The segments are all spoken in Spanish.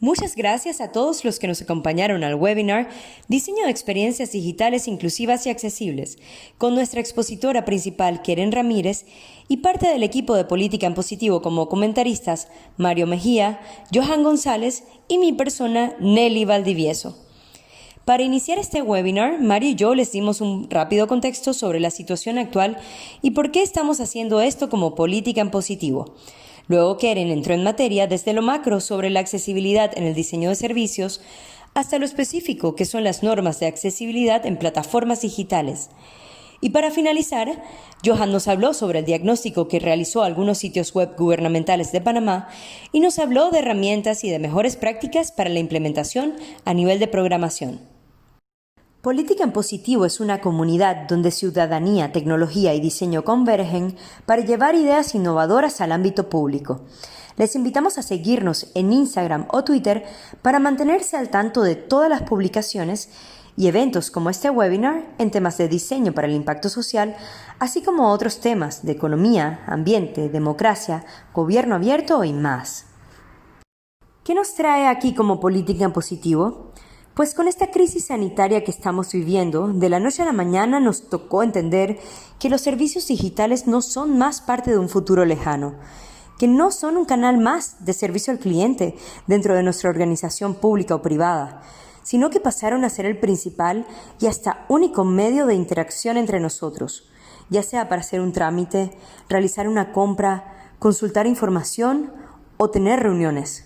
Muchas gracias a todos los que nos acompañaron al webinar Diseño de experiencias digitales inclusivas y accesibles, con nuestra expositora principal Keren Ramírez y parte del equipo de Política en Positivo como comentaristas Mario Mejía, Johan González y mi persona Nelly Valdivieso. Para iniciar este webinar, Mario y yo les dimos un rápido contexto sobre la situación actual y por qué estamos haciendo esto como Política en Positivo. Luego Keren entró en materia desde lo macro sobre la accesibilidad en el diseño de servicios hasta lo específico que son las normas de accesibilidad en plataformas digitales. Y para finalizar, Johan nos habló sobre el diagnóstico que realizó algunos sitios web gubernamentales de Panamá y nos habló de herramientas y de mejores prácticas para la implementación a nivel de programación. Política en Positivo es una comunidad donde ciudadanía, tecnología y diseño convergen para llevar ideas innovadoras al ámbito público. Les invitamos a seguirnos en Instagram o Twitter para mantenerse al tanto de todas las publicaciones y eventos como este webinar en temas de diseño para el impacto social, así como otros temas de economía, ambiente, democracia, gobierno abierto y más. ¿Qué nos trae aquí como Política en Positivo? Pues con esta crisis sanitaria que estamos viviendo, de la noche a la mañana nos tocó entender que los servicios digitales no son más parte de un futuro lejano, que no son un canal más de servicio al cliente dentro de nuestra organización pública o privada, sino que pasaron a ser el principal y hasta único medio de interacción entre nosotros, ya sea para hacer un trámite, realizar una compra, consultar información o tener reuniones.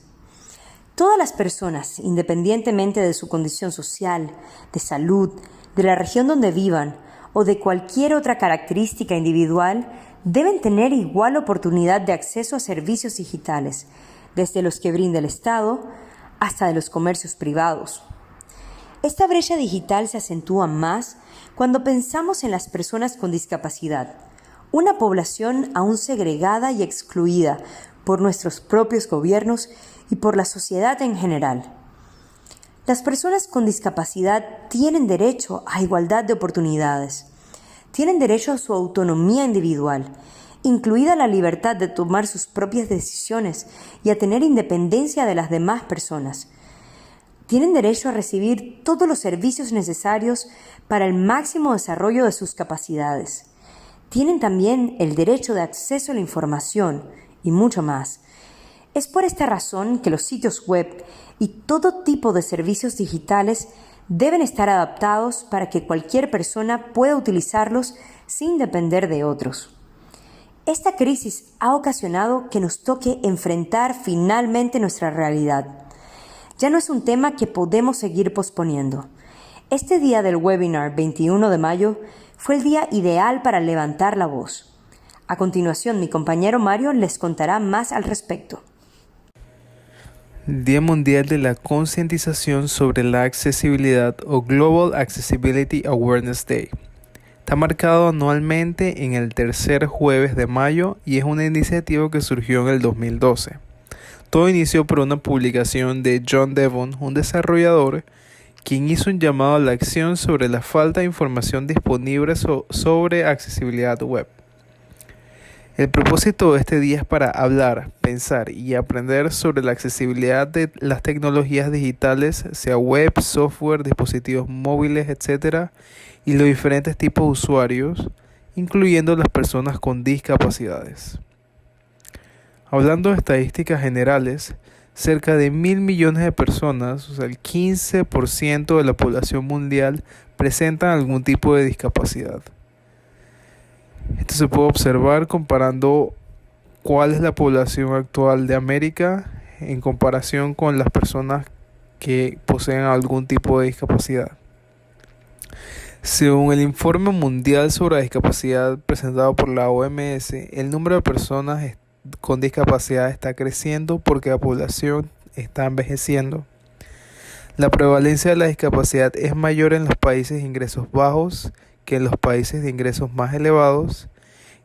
Todas las personas, independientemente de su condición social, de salud, de la región donde vivan o de cualquier otra característica individual, deben tener igual oportunidad de acceso a servicios digitales, desde los que brinda el Estado hasta de los comercios privados. Esta brecha digital se acentúa más cuando pensamos en las personas con discapacidad, una población aún segregada y excluida por nuestros propios gobiernos y por la sociedad en general. Las personas con discapacidad tienen derecho a igualdad de oportunidades, tienen derecho a su autonomía individual, incluida la libertad de tomar sus propias decisiones y a tener independencia de las demás personas. Tienen derecho a recibir todos los servicios necesarios para el máximo desarrollo de sus capacidades. Tienen también el derecho de acceso a la información y mucho más. Es por esta razón que los sitios web y todo tipo de servicios digitales deben estar adaptados para que cualquier persona pueda utilizarlos sin depender de otros. Esta crisis ha ocasionado que nos toque enfrentar finalmente nuestra realidad. Ya no es un tema que podemos seguir posponiendo. Este día del webinar 21 de mayo fue el día ideal para levantar la voz. A continuación, mi compañero Mario les contará más al respecto. Día Mundial de la Concientización sobre la Accesibilidad o Global Accessibility Awareness Day. Está marcado anualmente en el tercer jueves de mayo y es una iniciativa que surgió en el 2012. Todo inició por una publicación de John Devon, un desarrollador, quien hizo un llamado a la acción sobre la falta de información disponible sobre accesibilidad web. El propósito de este día es para hablar, pensar y aprender sobre la accesibilidad de las tecnologías digitales, sea web, software, dispositivos móviles, etc., y los diferentes tipos de usuarios, incluyendo las personas con discapacidades. Hablando de estadísticas generales, cerca de 1.000 millones de personas, o sea, el 15% de la población mundial, presentan algún tipo de discapacidad. Esto se puede observar comparando cuál es la población actual de América en comparación con las personas que poseen algún tipo de discapacidad. Según el Informe Mundial sobre la Discapacidad presentado por la OMS, el número de personas con discapacidad está creciendo porque la población está envejeciendo. La prevalencia de la discapacidad es mayor en los países de ingresos bajos que en los países de ingresos más elevados,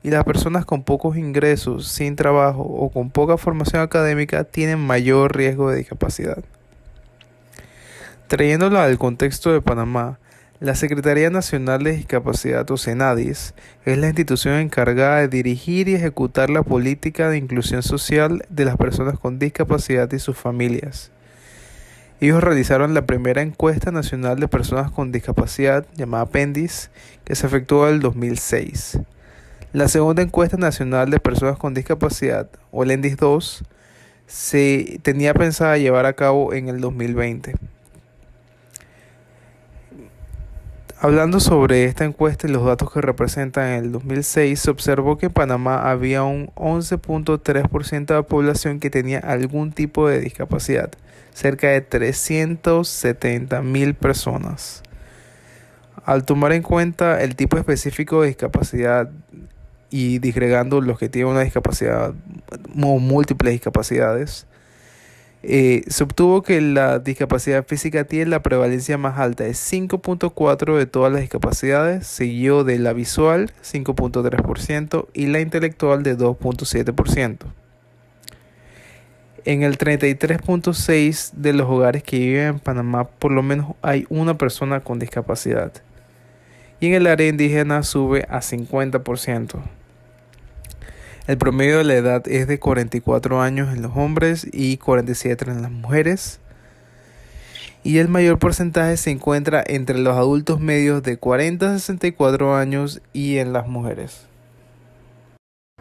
y las personas con pocos ingresos, sin trabajo o con poca formación académica tienen mayor riesgo de discapacidad. Trayéndola al contexto de Panamá, la Secretaría Nacional de Discapacidad o CENADIS es la institución encargada de dirigir y ejecutar la política de inclusión social de las personas con discapacidad y sus familias. Ellos realizaron la primera encuesta nacional de personas con discapacidad, llamada PENDIS, que se efectuó en el 2006. La segunda encuesta nacional de personas con discapacidad, o el ENDIS 2, se tenía pensada llevar a cabo en el 2020. Hablando sobre esta encuesta y los datos que representan en el 2006, se observó que en Panamá había un 11.3% de la población que tenía algún tipo de discapacidad, cerca de 370.000 personas. Al tomar en cuenta el tipo específico de discapacidad y disgregando los que tienen una discapacidad o múltiples discapacidades, se obtuvo que la discapacidad física tiene la prevalencia más alta, es 5.4 de todas las discapacidades, seguido de la visual 5.3% y la intelectual de 2.7%. En el 33.6 de los hogares que viven en Panamá, por lo menos hay una persona con discapacidad. Y en el área indígena sube a 50%. El promedio de la edad es de 44 años en los hombres y 47 en las mujeres. Y el mayor porcentaje se encuentra entre los adultos medios de 40 a 64 años y en las mujeres.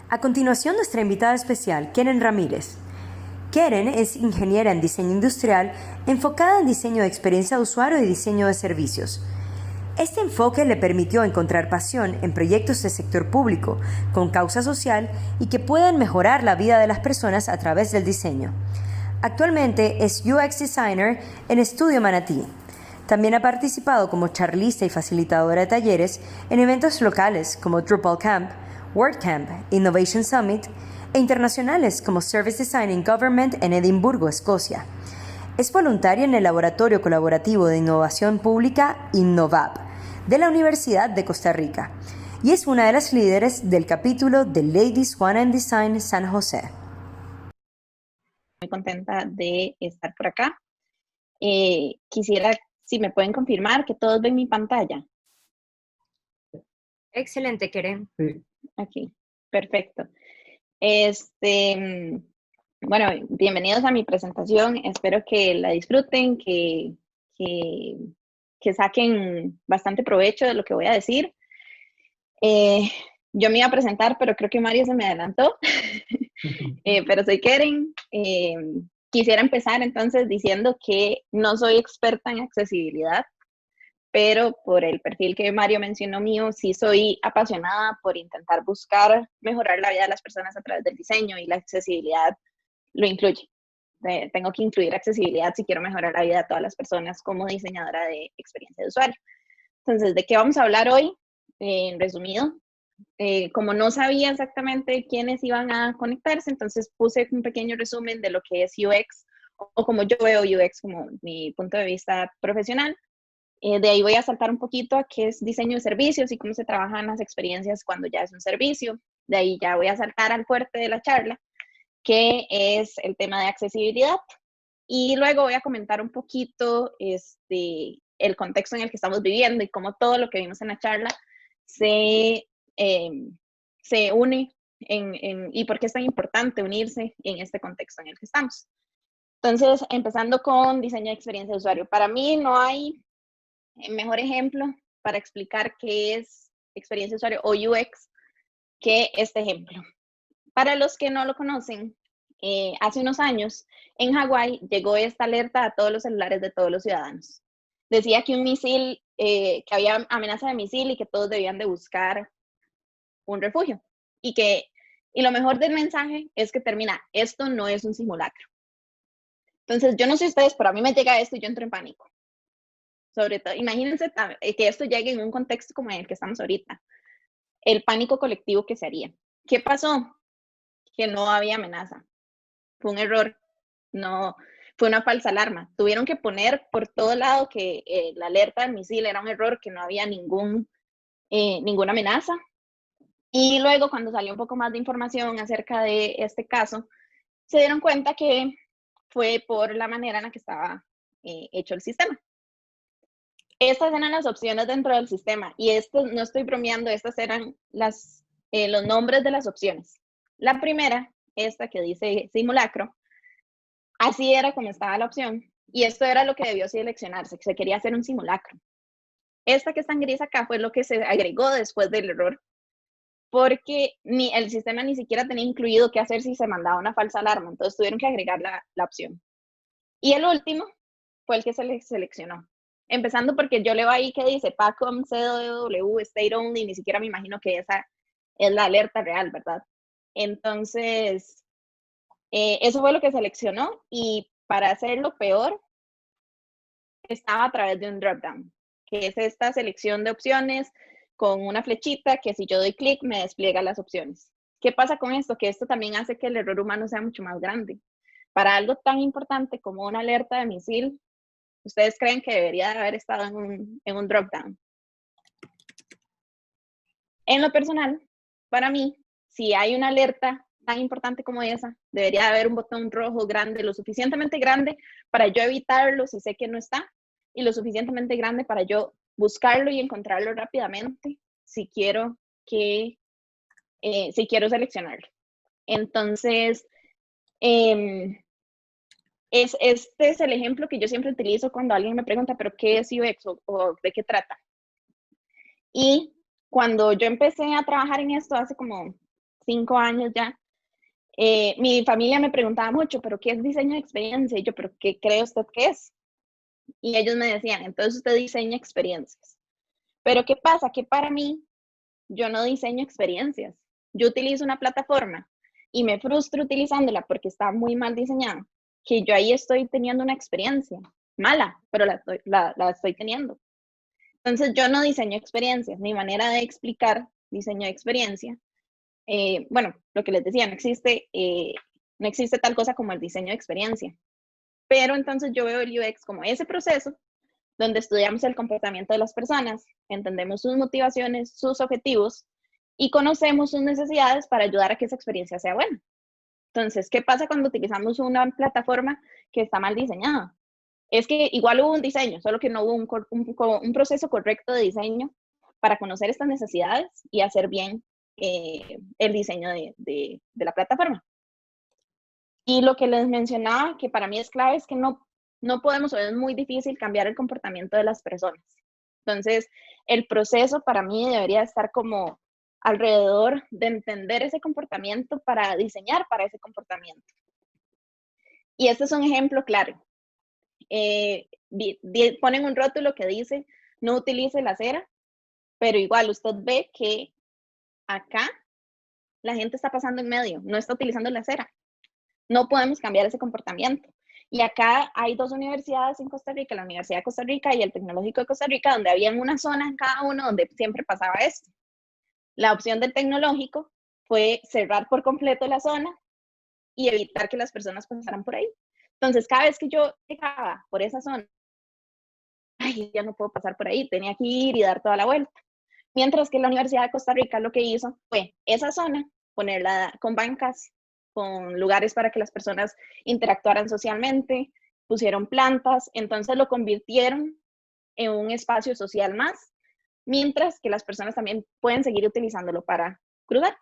A continuación, nuestra invitada especial, Keren Ramírez. Keren es ingeniera en diseño industrial enfocada en diseño de experiencia de usuario y diseño de servicios. Este enfoque le permitió encontrar pasión en proyectos de sector público con causa social y que puedan mejorar la vida de las personas a través del diseño. Actualmente es UX Designer en Estudio Manatí. También ha participado como charlista y facilitadora de talleres en eventos locales como Drupal Camp, WordCamp, Innovation Summit e internacionales como Service Design in Government en Edimburgo, Escocia. Es voluntaria en el Laboratorio Colaborativo de Innovación Pública InnoVAP de la Universidad de Costa Rica y es una de las líderes del capítulo de Ladies Wanna in Design San José. Muy contenta de estar por acá. Quisiera, si me pueden confirmar que todos ven mi pantalla. Excelente, Keren. Sí. Aquí, perfecto. Bueno, bienvenidos a mi presentación. Espero que la disfruten, que saquen bastante provecho de lo que voy a decir. Yo me iba a presentar, pero creo que Mario se me adelantó. Pero soy Keren. Quisiera empezar entonces diciendo que no soy experta en accesibilidad, pero por el perfil que Mario mencionó mío, sí soy apasionada por intentar buscar mejorar la vida de las personas a través del diseño, y la accesibilidad lo incluye. Tengo que incluir accesibilidad si quiero mejorar la vida de todas las personas como diseñadora de experiencia de usuario. Entonces, ¿de qué vamos a hablar hoy? En resumido, como no sabía exactamente quiénes iban a conectarse, entonces puse un pequeño resumen de lo que es UX, o como yo veo UX como mi punto de vista profesional. De ahí voy a saltar un poquito a qué es diseño de servicios y cómo se trabajan las experiencias cuando ya es un servicio. De ahí ya voy a saltar al fuerte de la charla, que es el tema de accesibilidad. Y luego voy a comentar un poquito el contexto en el que estamos viviendo y cómo todo lo que vimos en la charla se une y por qué es tan importante unirse en este contexto en el que estamos. Entonces, empezando con diseño de experiencia de usuario. Para mí no hay mejor ejemplo para explicar qué es experiencia de usuario o UX que este ejemplo. Para los que no lo conocen, hace unos años en Hawái llegó esta alerta a todos los celulares de todos los ciudadanos. Decía que un misil, que había amenaza de misil y que todos debían de buscar un refugio. Y lo mejor del mensaje es que termina: esto no es un simulacro. Entonces, yo no sé ustedes, pero a mí me llega esto y yo entro en pánico. Sobre todo, imagínense que esto llegue en un contexto como en el que estamos ahorita. El pánico colectivo que se haría. ¿Qué pasó? Que no había amenaza. Fue un error. No, fue una falsa alarma. Tuvieron que poner por todo lado que la alerta del misil era un error, que no había ninguna amenaza. Y luego, cuando salió un poco más de información acerca de este caso, se dieron cuenta que fue por la manera en la que estaba hecho el sistema. Estas eran las opciones dentro del sistema, y esto no estoy bromeando, estas eran los nombres de las opciones. La primera, esta que dice simulacro, así era como estaba la opción, Y esto era lo que debió seleccionarse, que se quería hacer un simulacro. Esta que está en gris acá fue lo que se agregó después del error, porque el sistema ni siquiera tenía incluido qué hacer si se mandaba una falsa alarma, entonces tuvieron que agregar la opción. Y el último fue el que se le seleccionó. Empezando porque yo leo ahí que dice PACOM CW State Only, ni siquiera me imagino que esa es la alerta real, ¿verdad? Entonces, eso fue lo que seleccionó, y para hacerlo peor, estaba a través de un dropdown, que es esta selección de opciones con una flechita que si yo doy clic me despliega las opciones. ¿Qué pasa con esto? Que esto también hace que el error humano sea mucho más grande. Para algo tan importante como una alerta de misil, ¿ustedes creen que debería de haber estado en un dropdown? En lo personal, para mí, si hay una alerta tan importante como esa, debería de haber un botón rojo grande, lo suficientemente grande para yo evitarlo si sé que no está, y lo suficientemente grande para yo buscarlo y encontrarlo rápidamente si quiero si quiero seleccionarlo. Entonces, este es el ejemplo que yo siempre utilizo cuando alguien me pregunta, ¿pero qué es UX o de qué trata? Y cuando yo empecé a trabajar en esto hace como 5 años ya, mi familia me preguntaba mucho, ¿pero qué es diseño de experiencia? Y yo, ¿pero qué cree usted que es? Y ellos me decían, entonces usted diseña experiencias. Pero ¿qué pasa? Que para mí, yo no diseño experiencias. Yo utilizo una plataforma y me frustro utilizándola porque está muy mal diseñada, que yo ahí estoy teniendo una experiencia mala, pero la estoy teniendo. Entonces yo no diseño experiencias, mi manera de explicar diseño de experiencia. Bueno, lo que les decía, no existe tal cosa como el diseño de experiencia. Pero entonces yo veo el UX como ese proceso donde estudiamos el comportamiento de las personas, entendemos sus motivaciones, sus objetivos y conocemos sus necesidades para ayudar a que esa experiencia sea buena. Entonces, ¿qué pasa cuando utilizamos una plataforma que está mal diseñada? Es que igual hubo un diseño, solo que no hubo un proceso correcto de diseño para conocer estas necesidades y hacer bien el diseño de la plataforma. Y lo que les mencionaba, que para mí es clave, es que no podemos, o es muy difícil cambiar el comportamiento de las personas. Entonces, el proceso para mí debería estar como alrededor de entender ese comportamiento para diseñar para ese comportamiento. Y este es un ejemplo claro. Ponen un rótulo que dice no utilice la cera, pero igual usted ve que acá la gente está pasando en medio, no está utilizando la cera. No podemos cambiar ese comportamiento. Y acá hay 2 universidades en Costa Rica, la Universidad de Costa Rica y el Tecnológico de Costa Rica, donde había una zona en cada uno donde siempre pasaba esto. La opción del Tecnológico fue cerrar por completo la zona y evitar que las personas pasaran por ahí. Entonces, cada vez que yo llegaba por esa zona, ay, ya no puedo pasar por ahí, tenía que ir y dar toda la vuelta. Mientras que la Universidad de Costa Rica lo que hizo fue esa zona, ponerla con bancas, con lugares para que las personas interactuaran socialmente, pusieron plantas, entonces lo convirtieron en un espacio social más, mientras que las personas también pueden seguir utilizándolo para cruzar.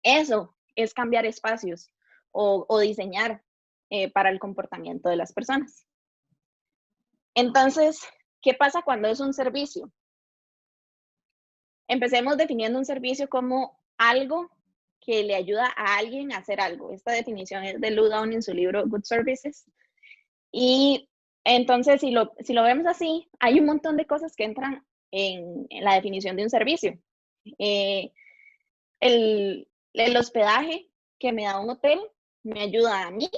Eso es cambiar espacios o diseñar para el comportamiento de las personas. Entonces, ¿qué pasa cuando es un servicio? Empecemos definiendo un servicio como algo que le ayuda a alguien a hacer algo. Esta definición es de Lou Down en su libro Good Services. Y entonces, si lo vemos así, hay un montón de cosas que entran en la definición de un servicio. El hospedaje que me da un hotel me ayuda a mí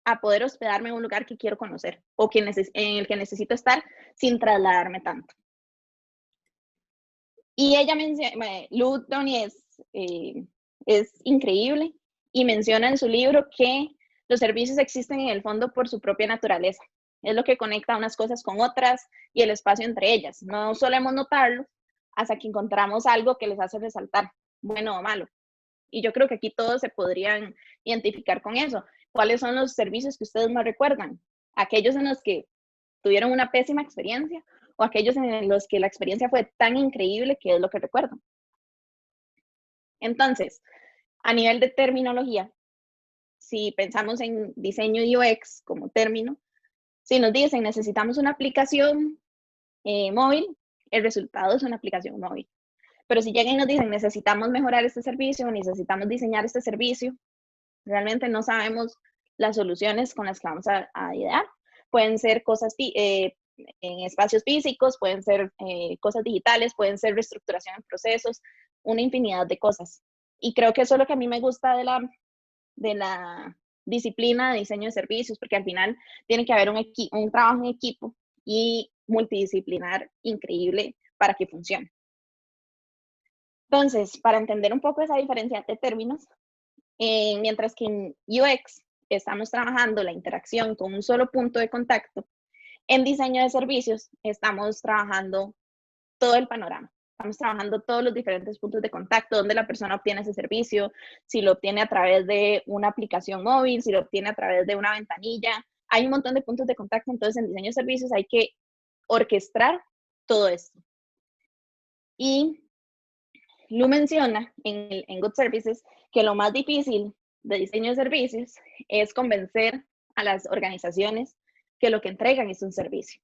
a poder hospedarme en un lugar que quiero conocer o en el que necesito estar sin trasladarme tanto. Y ella menciona, Lou Downey es increíble y menciona en su libro que los servicios existen en el fondo por su propia naturaleza. Es lo que conecta unas cosas con otras y el espacio entre ellas. No solemos notarlo hasta que encontramos algo que les hace resaltar, bueno o malo. Y yo creo que aquí todos se podrían identificar con eso. ¿Cuáles son los servicios que ustedes más recuerdan? Aquellos en los que tuvieron una pésima experiencia o aquellos en los que la experiencia fue tan increíble que es lo que recuerdo. Entonces, a nivel de terminología, si pensamos en diseño UX como término, Si nos dicen necesitamos una aplicación móvil, el resultado es una aplicación móvil. Pero si llegan y nos dicen necesitamos mejorar este servicio, necesitamos diseñar este servicio, realmente no sabemos las soluciones con las que vamos a idear. Pueden ser cosas en espacios físicos, pueden ser cosas digitales, pueden ser reestructuración en procesos, una infinidad de cosas. Y creo que eso es lo que a mí me gusta de la disciplina de diseño de servicios, porque al final tiene que haber un trabajo en equipo y multidisciplinar increíble para que funcione. Entonces, para entender un poco esa diferencia de términos, mientras que en UX estamos trabajando la interacción con un solo punto de contacto, en diseño de servicios estamos trabajando todo el panorama. Estamos trabajando todos los diferentes puntos de contacto, donde la persona obtiene ese servicio, si lo obtiene a través de una aplicación móvil, si lo obtiene a través de una ventanilla. Hay un montón de puntos de contacto, entonces en diseño de servicios hay que orquestar todo esto. Y Lu menciona en Good Services que lo más difícil de diseño de servicios es convencer a las organizaciones que lo que entregan es un servicio.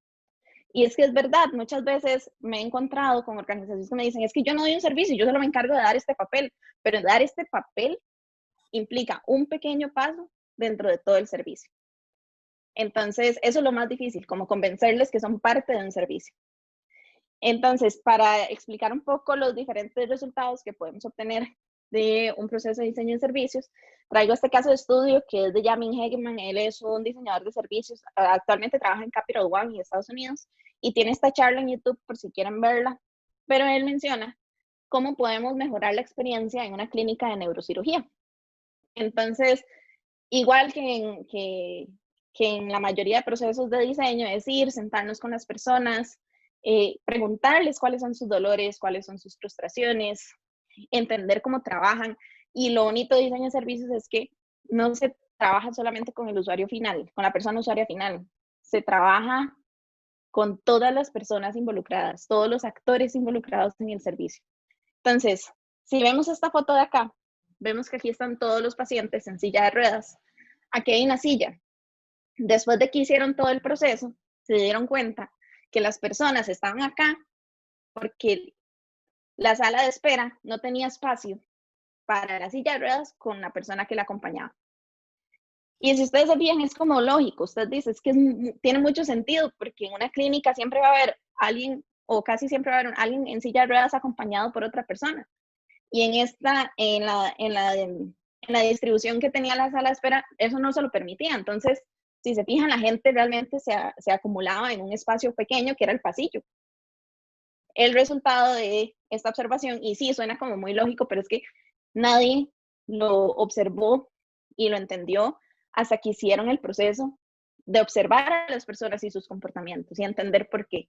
Y es que es verdad, muchas veces me he encontrado con organizaciones que me dicen, es que yo no doy un servicio, yo solo me encargo de dar este papel, pero dar este papel implica un pequeño paso dentro de todo el servicio. Entonces, eso es lo más difícil, como convencerles que son parte de un servicio. Entonces, para explicar un poco los diferentes resultados que podemos obtener de un proceso de diseño de servicios, traigo este caso de estudio que es de Yamin Hegeman. Él es un diseñador de servicios, actualmente trabaja en Capital One en Estados Unidos y tiene esta charla en YouTube por si quieren verla, pero él menciona cómo podemos mejorar la experiencia en una clínica de neurocirugía. Entonces, igual que en la mayoría de procesos de diseño, es ir, sentarnos con las personas, preguntarles cuáles son sus dolores, cuáles son sus frustraciones, entender cómo trabajan. Y lo bonito de diseño de servicios es que no se trabaja solamente con el usuario final, con la persona usuaria final, se trabaja con todas las personas involucradas, todos los actores involucrados en el servicio. Entonces, si vemos esta foto de acá, vemos que aquí están todos los pacientes en silla de ruedas. Aquí hay una silla. Después de que hicieron todo el proceso, se dieron cuenta que las personas estaban acá porque la sala de espera no tenía espacio para la silla de ruedas con la persona que la acompañaba. Y si ustedes se fijan, es como lógico. Usted dice, es que tiene mucho sentido, porque en una clínica siempre va a haber alguien, o casi siempre va a haber alguien en silla de ruedas acompañado por otra persona. Y en la distribución que tenía la sala de espera, eso no se lo permitía. Entonces, si se fijan, la gente realmente se acumulaba en un espacio pequeño que era el pasillo. El resultado de esta observación, y sí, suena como muy lógico, pero es que nadie lo observó y lo entendió hasta que hicieron el proceso de observar a las personas y sus comportamientos y entender por qué.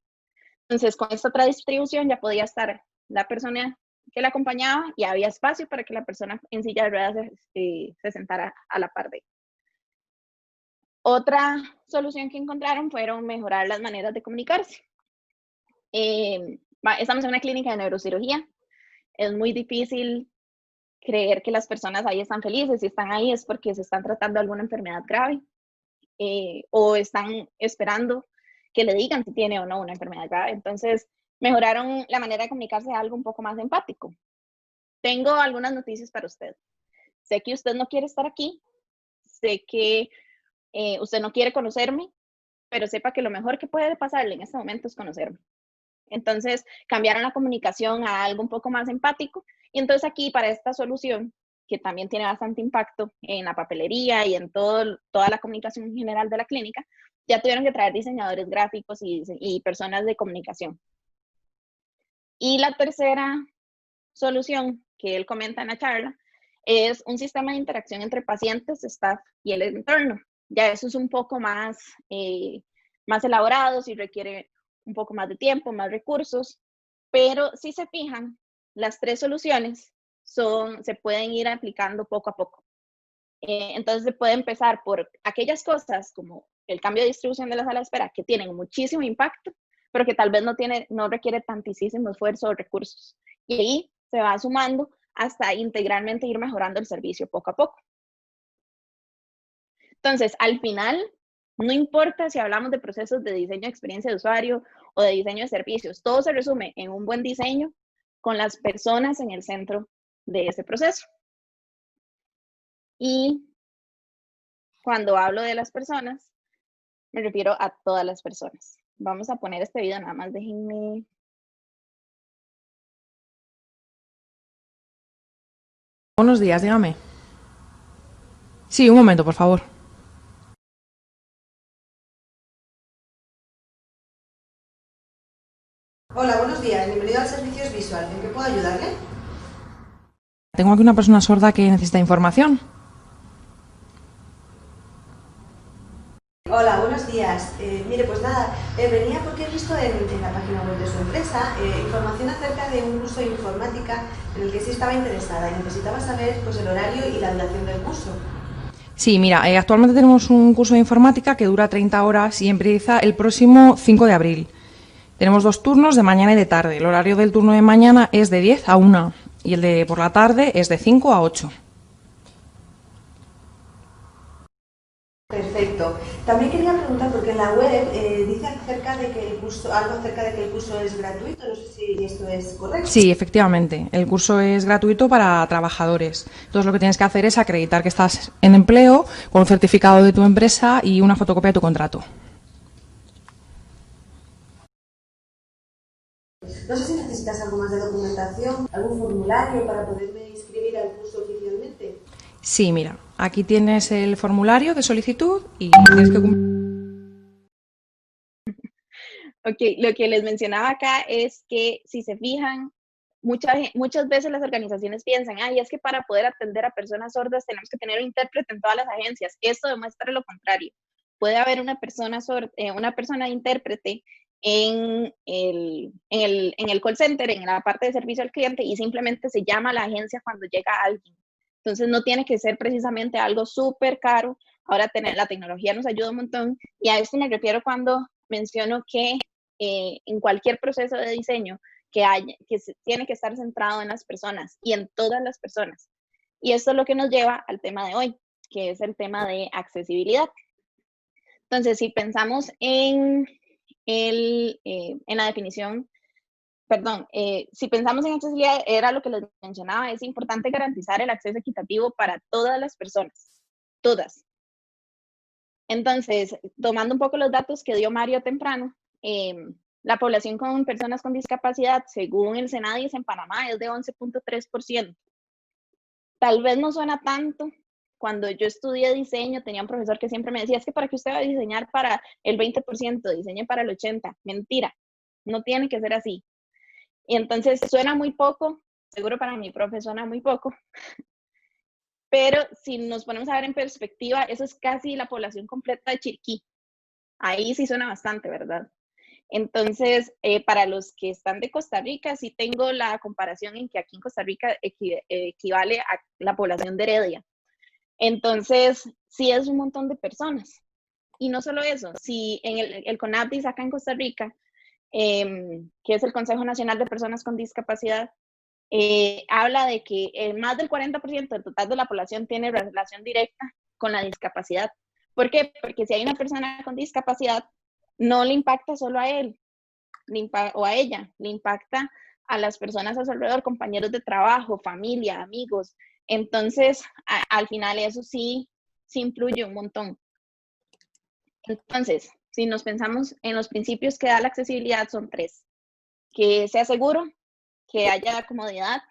Entonces, con esta otra distribución ya podía estar la persona que la acompañaba y había espacio para que la persona en silla de ruedas se sentara a la par de. Otra solución que encontraron fueron mejorar las maneras de comunicarse. Estamos en una clínica de neurocirugía. Es muy difícil creer que las personas ahí están felices. Si están ahí es porque se están tratando alguna enfermedad grave o están esperando que le digan si tiene o no una enfermedad grave. Entonces, mejoraron la manera de comunicarse a algo un poco más empático. Tengo algunas noticias para usted. Sé que usted no quiere estar aquí, sé que usted no quiere conocerme, pero sepa que lo mejor que puede pasarle en este momento es conocerme. Entonces, cambiaron la comunicación a algo un poco más empático. Y entonces aquí, para esta solución, que también tiene bastante impacto en la papelería y en toda la comunicación en general de la clínica, ya tuvieron que traer diseñadores gráficos y personas de comunicación. Y la tercera solución que él comenta en la charla es un sistema de interacción entre pacientes, staff y el entorno. Ya eso es un poco más elaborado, si requiere un poco más de tiempo, más recursos, pero si se fijan, las tres soluciones se pueden ir aplicando poco a poco. Entonces se puede empezar por aquellas cosas como el cambio de distribución de la sala de espera que tienen muchísimo impacto, pero que tal vez no requiere tantísimo esfuerzo o recursos. Y ahí se va sumando hasta integralmente ir mejorando el servicio poco a poco. Entonces, al final, No importa si hablamos de procesos de diseño de experiencia de usuario o de diseño de servicios, todo se resume en un buen diseño con las personas en el centro de ese proceso. Y cuando hablo de las personas, me refiero a todas las personas. Vamos a poner este video, nada más déjenme. Buenos días, dígame. Sí, un momento, por favor. Hola, buenos días. Bienvenido al Servicios Visual. ¿En qué puedo ayudarle? Tengo aquí una persona sorda que necesita información. Hola, buenos días. Mire, pues nada, venía porque he visto en la página web de su empresa información acerca de un curso de informática en el que sí estaba interesada y necesitaba saber pues, el horario y la duración del curso. Sí, mira, actualmente tenemos un curso de informática que dura 30 horas y empieza el próximo 5 de abril. Tenemos 2 turnos de mañana y de tarde. El horario del turno de mañana es de 10 a 1 y el de por la tarde es de 5 a 8. Perfecto. También quería preguntar, porque en la web dice acerca de que el curso, algo acerca de que el curso es gratuito, no sé si esto es correcto. Sí, efectivamente. El curso es gratuito para trabajadores. Entonces lo que tienes que hacer es acreditar que estás en empleo con un certificado de tu empresa y una fotocopia de tu contrato. No sé si necesitas algo más de documentación, algún formulario para poderme inscribir al curso oficialmente. Sí, mira, aquí tienes el formulario de solicitud y tienes que cumplir. Ok, lo que les mencionaba acá es que si se fijan, muchas veces las organizaciones piensan, ay, es que para poder atender a personas sordas tenemos que tener un intérprete en todas las agencias. Esto demuestra lo contrario. Puede haber una persona intérprete en el call center, en la parte de servicio al cliente, y simplemente se llama a la agencia cuando llega alguien. Entonces no tiene que ser precisamente algo súper caro. Ahora la tecnología nos ayuda un montón, y a esto me refiero cuando menciono que en cualquier proceso de diseño tiene que estar centrado en las personas y en todas las personas. Y esto es lo que nos lleva al tema de hoy, que es el tema de accesibilidad. Entonces, si pensamos en la definición, si pensamos en accesibilidad, era lo que les mencionaba, es importante garantizar el acceso equitativo para todas las personas, todas. Entonces, tomando un poco los datos que dio Mario temprano, la población con personas con discapacidad, según el Senadis en Panamá, es de 11.3%. Tal vez no suena tanto. Cuando yo estudié diseño, tenía un profesor que siempre me decía, es que para que usted va a diseñar para el 20%, diseñe para el 80%. Mentira, no tiene que ser así. Y entonces suena muy poco, seguro para mi profe suena muy poco, pero si nos ponemos a ver en perspectiva, eso es casi la población completa de Chiriquí. Ahí sí suena bastante, ¿verdad? Entonces, para los que están de Costa Rica, sí tengo la comparación en que aquí en Costa Rica equivale a la población de Heredia. Entonces, sí es un montón de personas. Y no solo eso, si en el CONADIS acá en Costa Rica, que es el Consejo Nacional de Personas con Discapacidad, habla de que más del 40% del total de la población tiene relación directa con la discapacidad. ¿Por qué? Porque si hay una persona con discapacidad, no le impacta solo a él o a ella, le impacta a las personas a su alrededor, compañeros de trabajo, familia, amigos. Entonces, al final eso sí influye un montón. Entonces, si nos pensamos en los principios que da la accesibilidad, son 3. Que sea seguro, que haya comodidad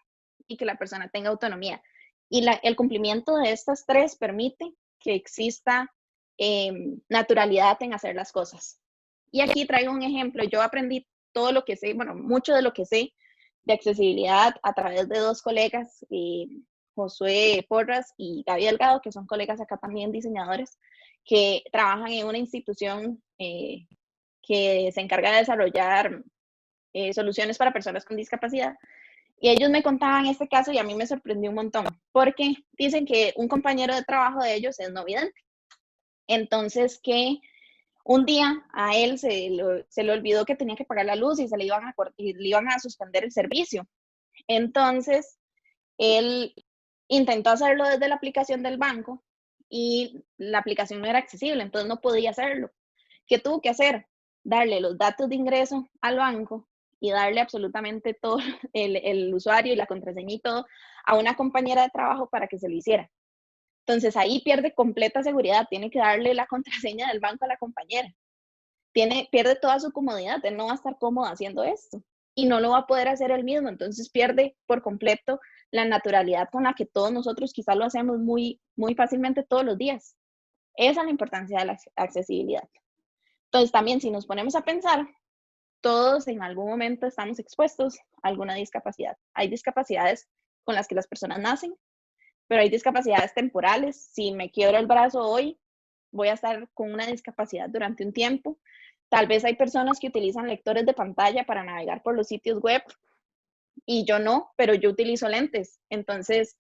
y que la persona tenga autonomía. Y el cumplimiento de estas 3 permite que exista naturalidad en hacer las cosas. Y aquí traigo un ejemplo. Yo aprendí todo lo que sé, bueno, mucho de lo que sé de accesibilidad a través de 2 colegas, Josué Porras y Gaby Delgado, que son colegas acá también diseñadores, que trabajan en una institución que se encarga de desarrollar soluciones para personas con discapacidad. Y ellos me contaban este caso y a mí me sorprendió un montón, porque dicen que un compañero de trabajo de ellos es no vidente. Entonces, que un día a él se le olvidó que tenía que pagar la luz y le iban a suspender el servicio. Entonces, él intentó hacerlo desde la aplicación del banco y la aplicación no era accesible, entonces no podía hacerlo. ¿Qué tuvo que hacer? Darle los datos de ingreso al banco y darle absolutamente todo, el usuario y la contraseña y todo, a una compañera de trabajo para que se lo hiciera. Entonces ahí pierde completa seguridad, tiene que darle la contraseña del banco a la compañera. Pierde toda su comodidad, él no va a estar cómodo haciendo esto y no lo va a poder hacer él mismo, entonces pierde por completo la naturalidad con la que todos nosotros quizás lo hacemos muy, muy fácilmente todos los días. Esa es la importancia de la accesibilidad. Entonces también si nos ponemos a pensar, todos en algún momento estamos expuestos a alguna discapacidad. Hay discapacidades con las que las personas nacen, pero hay discapacidades temporales. Si me quiebro el brazo hoy, voy a estar con una discapacidad durante un tiempo. Tal vez hay personas que utilizan lectores de pantalla para navegar por los sitios web y yo no, pero yo utilizo lentes. Entonces,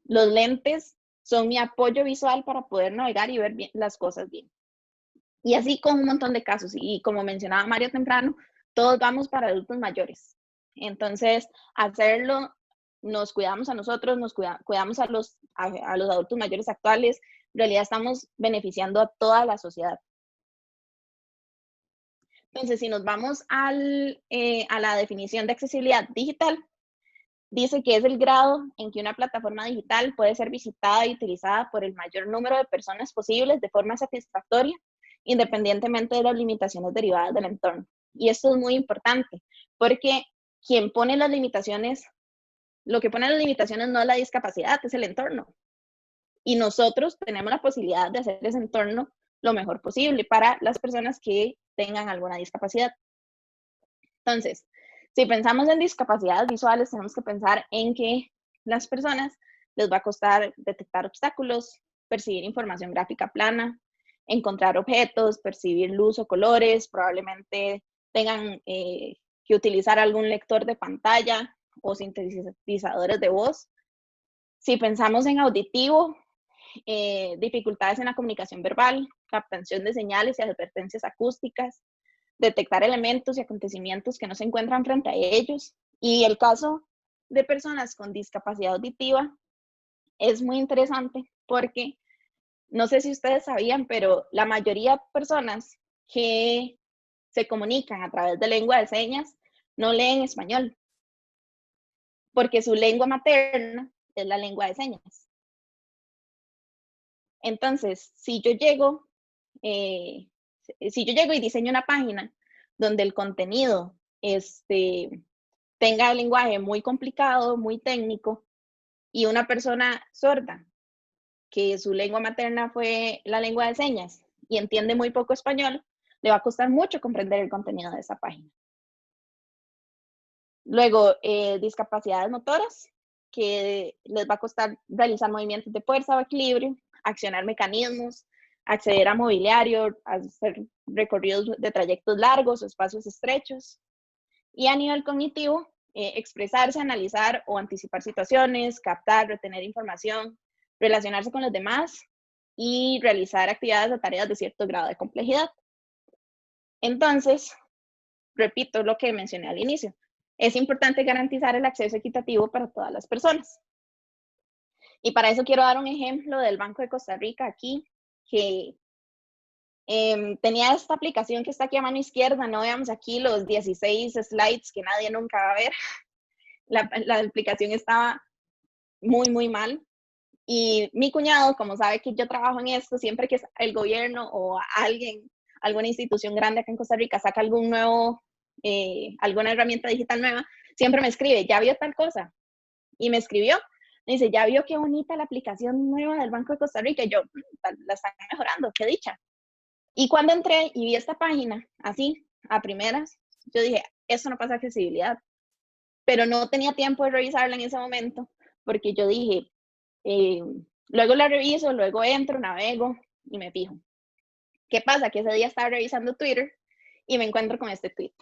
los lentes son mi apoyo visual para poder navegar y ver bien, las cosas bien. Y así con un montón de casos. Y como mencionaba Mario temprano, todos vamos para adultos mayores. Entonces, hacerlo, nos cuidamos a nosotros, cuidamos a los adultos mayores actuales. En realidad estamos beneficiando a toda la sociedad. Entonces, si nos vamos a la definición de accesibilidad digital, dice que es el grado en que una plataforma digital puede ser visitada y utilizada por el mayor número de personas posibles de forma satisfactoria, independientemente de las limitaciones derivadas del entorno. Y esto es muy importante, porque quien pone las limitaciones, lo que pone las limitaciones no es la discapacidad, es el entorno. Y nosotros tenemos la posibilidad de hacer ese entorno lo mejor posible para las personas que tengan alguna discapacidad. Entonces, si pensamos en discapacidades visuales, tenemos que pensar en que las personas les va a costar detectar obstáculos, percibir información gráfica plana, encontrar objetos, percibir luz o colores, probablemente tengan que utilizar algún lector de pantalla o sintetizadores de voz. Si pensamos en auditivo, dificultades en la comunicación verbal, captación de señales y advertencias acústicas, detectar elementos y acontecimientos que no se encuentran frente a ellos. Y el caso de personas con discapacidad auditiva es muy interesante porque no sé si ustedes sabían, pero la mayoría de personas que se comunican a través de lengua de señas no leen español, porque su lengua materna es la lengua de señas. Entonces, si yo llego y diseño una página donde el contenido tenga el lenguaje muy complicado, muy técnico, y una persona sorda, que su lengua materna fue la lengua de señas y entiende muy poco español, le va a costar mucho comprender el contenido de esa página. Luego, discapacidades motoras, que les va a costar realizar movimientos de fuerza o equilibrio, accionar mecanismos, acceder a mobiliario, hacer recorridos de trayectos largos o espacios estrechos. Y a nivel cognitivo, expresarse, analizar o anticipar situaciones, captar, retener información, relacionarse con los demás y realizar actividades o tareas de cierto grado de complejidad. Entonces, repito lo que mencioné al inicio. Es importante garantizar el acceso equitativo para todas las personas. Y para eso quiero dar un ejemplo del Banco de Costa Rica aquí, que tenía esta aplicación que está aquí a mano izquierda. No veamos aquí los 16 slides que nadie nunca va a ver. La aplicación estaba muy, muy mal. Y mi cuñado, como sabe que yo trabajo en esto, siempre que el gobierno o alguien, alguna institución grande acá en Costa Rica saca algún nuevo, alguna herramienta digital nueva, siempre me escribe, ¿ya vio tal cosa? Y me escribió, me dice, ¿ya vio qué bonita la aplicación nueva del Banco de Costa Rica? Y yo, la están mejorando, qué dicha. Y cuando entré y vi esta página, así, a primeras, yo dije, eso no pasa accesibilidad. Pero no tenía tiempo de revisarla en ese momento, porque yo dije, luego la reviso, luego entro, navego y me fijo. ¿Qué pasa? Que ese día estaba revisando Twitter y me encuentro con este tweet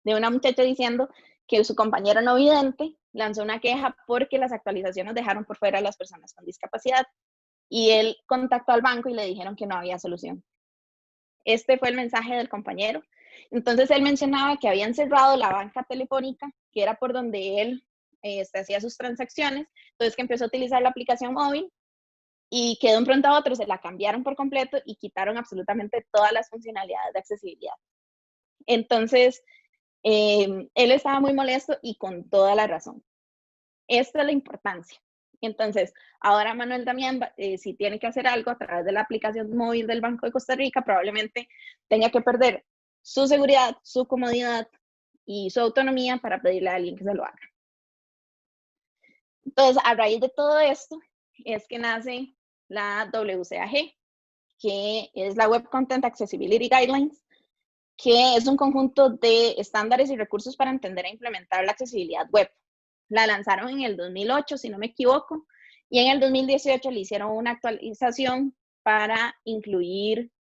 de una muchacha diciendo que su compañero no vidente lanzó una queja porque las actualizaciones dejaron por fuera a las personas con discapacidad y él contactó al banco y le dijeron que no había solución. Este fue el mensaje del compañero. Entonces él mencionaba que habían cerrado la banca telefónica, que era por donde él hacía sus transacciones, entonces que empezó a utilizar la aplicación móvil y que de un pronto a otro se la cambiaron por completo y quitaron absolutamente todas las funcionalidades de accesibilidad. Entonces, él estaba muy molesto y con toda la razón. Esta es la importancia. Entonces, ahora Manuel Damián, si tiene que hacer algo a través de la aplicación móvil del Banco de Costa Rica, probablemente tenga que perder su seguridad, su comodidad y su autonomía para pedirle a alguien que se lo haga. Entonces, a raíz de todo esto, es que nace la WCAG, que es la Web Content Accessibility Guidelines, que es un conjunto de estándares y recursos para entender e implementar la accesibilidad web. La lanzaron en el 2008, si no me equivoco, y en el 2018 le hicieron una actualización para incluir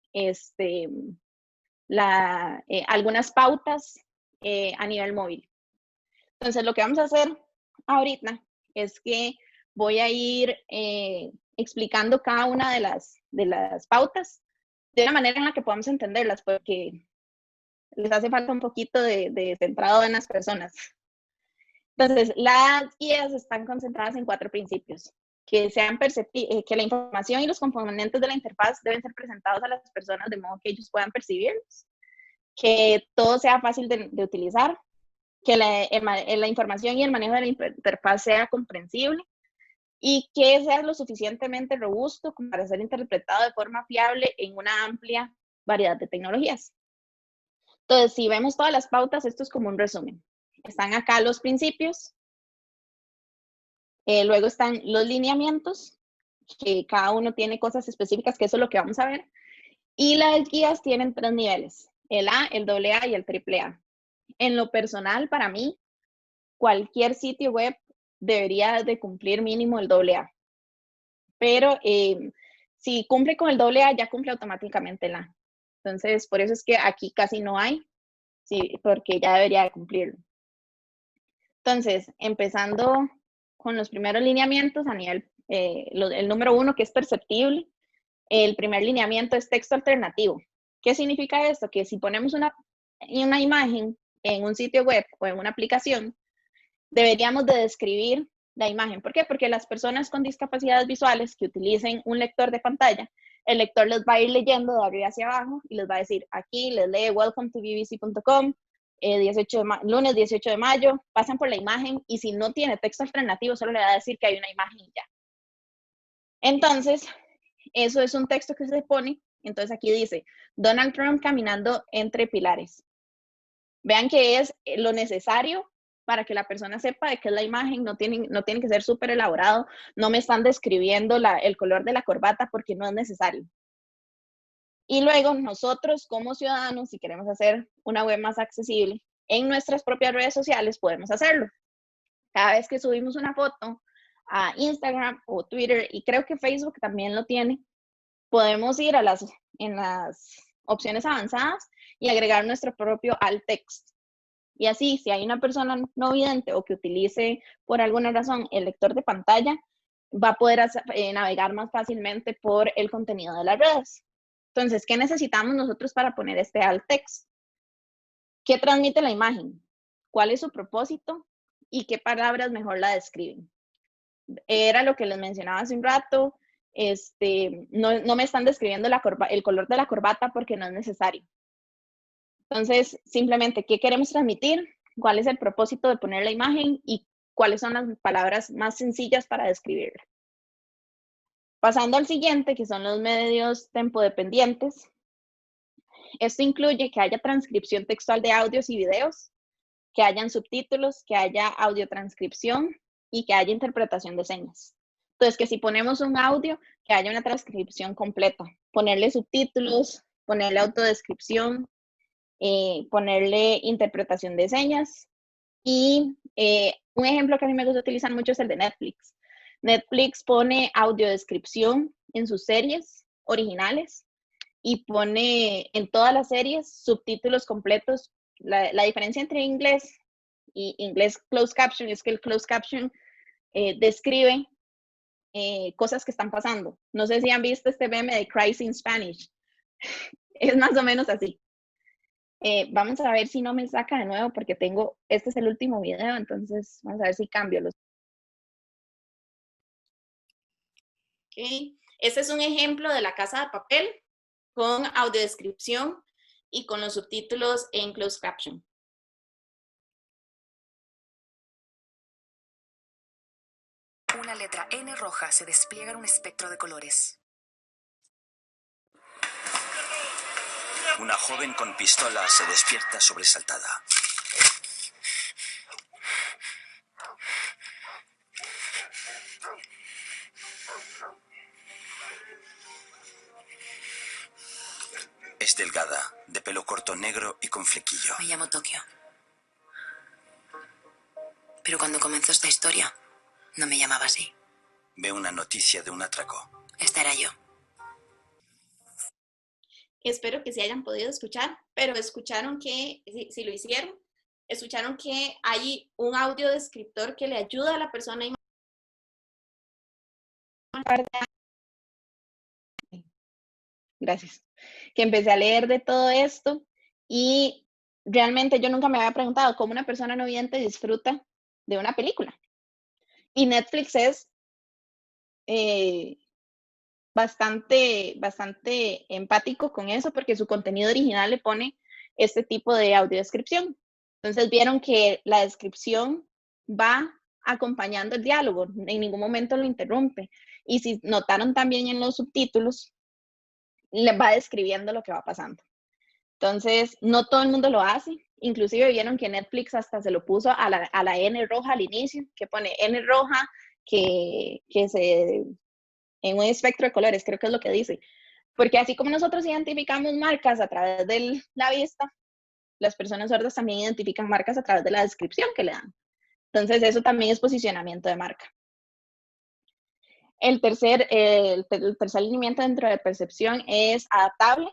algunas pautas a nivel móvil. Entonces, lo que vamos a hacer ahorita es que voy a ir explicando cada una de las pautas de una manera en la que podamos entenderlas, porque les hace falta un poquito de centrado en las personas. Entonces, las guías están concentradas en 4 principios. Que la información y los componentes de la interfaz deben ser presentados a las personas de modo que ellos puedan percibirlos. Que todo sea fácil de utilizar. Que la información y el manejo de la interfaz sea comprensible. Y que sea lo suficientemente robusto como para ser interpretado de forma fiable en una amplia variedad de tecnologías. Entonces, si vemos todas las pautas, esto es como un resumen. Están acá los principios, luego están los lineamientos, que cada uno tiene cosas específicas, que eso es lo que vamos a ver, y las guías tienen 3 niveles, el A, el AA y el AAA. En lo personal, para mí, cualquier sitio web debería de cumplir mínimo el AA, pero si cumple con el AA, ya cumple automáticamente el A. Entonces, por eso es que aquí casi no hay, sí, porque ya debería de cumplirlo. Entonces, empezando con los primeros lineamientos a nivel, el número 1, que es perceptible. El primer lineamiento es texto alternativo. ¿Qué significa esto? Que si ponemos una imagen en un sitio web o en una aplicación, deberíamos de describir la imagen. ¿Por qué? Porque las personas con discapacidades visuales que utilicen un lector de pantalla, el lector les va a ir leyendo de arriba hacia abajo y les va a decir, aquí les lee welcome to bbc.com, lunes 18 de mayo, pasan por la imagen y si no tiene texto alternativo, solo le va a decir que hay una imagen y ya. Entonces, eso es un texto que se pone, entonces aquí dice, Donald Trump caminando entre pilares. Vean que es lo necesario para que la persona sepa de qué es la imagen, no tiene que ser súper elaborado, no me están describiendo el color de la corbata porque no es necesario. Y luego nosotros como ciudadanos, si queremos hacer una web más accesible, en nuestras propias redes sociales podemos hacerlo. Cada vez que subimos una foto a Instagram o Twitter, y creo que Facebook también lo tiene, podemos ir en las opciones avanzadas y agregar nuestro propio alt text. Y así, si hay una persona no vidente o que utilice por alguna razón el lector de pantalla, va a poder navegar más fácilmente por el contenido de las redes. Entonces, ¿qué necesitamos nosotros para poner este alt text? ¿Qué transmite la imagen? ¿Cuál es su propósito? ¿Y qué palabras mejor la describen? Era lo que les mencionaba hace un rato. No me están describiendo el color de la corbata porque no es necesario. Entonces, simplemente, ¿qué queremos transmitir? ¿Cuál es el propósito de poner la imagen? Y cuáles son las palabras más sencillas para describirla. Pasando al siguiente, que son los medios tempodependientes. Esto incluye que haya transcripción textual de audios y videos, que hayan subtítulos, que haya audiotranscripción y que haya interpretación de señas. Entonces, que si ponemos un audio, que haya una transcripción completa, ponerle subtítulos, ponerle autodescripción, ponerle interpretación de señas. Y un ejemplo que a mí me gusta utilizar mucho es el de Netflix. Netflix pone audiodescripción en sus series originales y pone en todas las series subtítulos completos. La diferencia entre inglés y inglés closed caption es que el closed caption describe cosas que están pasando. No sé si han visto este meme de Cries in Spanish. Es más o menos así. Vamos a ver si no me saca de nuevo porque este es el último video, entonces vamos a ver si cambio los. Okay. Este es un ejemplo de La Casa de Papel con audiodescripción y con los subtítulos en closed caption. Una letra N roja se despliega en un espectro de colores. Una joven con pistola se despierta sobresaltada. Es delgada, de pelo corto negro y con flequillo. Me llamo Tokio. Pero cuando comenzó esta historia, no me llamaba así. Ve una noticia de un atraco. Esta era yo. Espero que se hayan podido escuchar, pero escucharon que, si lo hicieron, escucharon que hay un audiodescriptor que le ayuda a la persona. Gracias. Que empecé a leer de todo esto y realmente yo nunca me había preguntado cómo una persona no vidente disfruta de una película. Y Netflix es bastante empático con eso porque su contenido original le pone este tipo de audiodescripción. Entonces vieron que la descripción va acompañando el diálogo, en ningún momento lo interrumpe. Y si notaron también en los subtítulos, le va describiendo lo que va pasando. Entonces, no todo el mundo lo hace. Inclusive vieron que Netflix hasta se lo puso a la N roja al inicio, que pone N roja, que se en un espectro de colores, creo que es lo que dice. Porque así como nosotros identificamos marcas a través de la vista, las personas sordas también identifican marcas a través de la descripción que le dan. Entonces, eso también es posicionamiento de marca. El tercer lineamiento dentro de percepción es adaptable.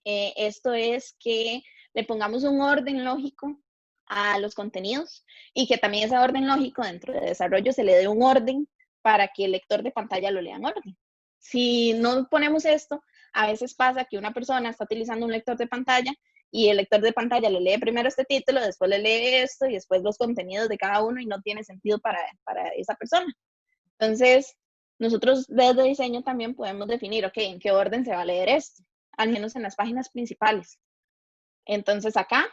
Esto es que le pongamos un orden lógico a los contenidos y que también ese orden lógico dentro de desarrollo se le dé un orden para que el lector de pantalla lo lea en orden. Si no ponemos esto, a veces pasa que una persona está utilizando un lector de pantalla y el lector de pantalla le lee primero este título, después le lee esto y después los contenidos de cada uno y no tiene sentido para esa persona. Entonces, nosotros desde diseño también podemos definir, ok, en qué orden se va a leer esto, al menos en las páginas principales. Entonces acá,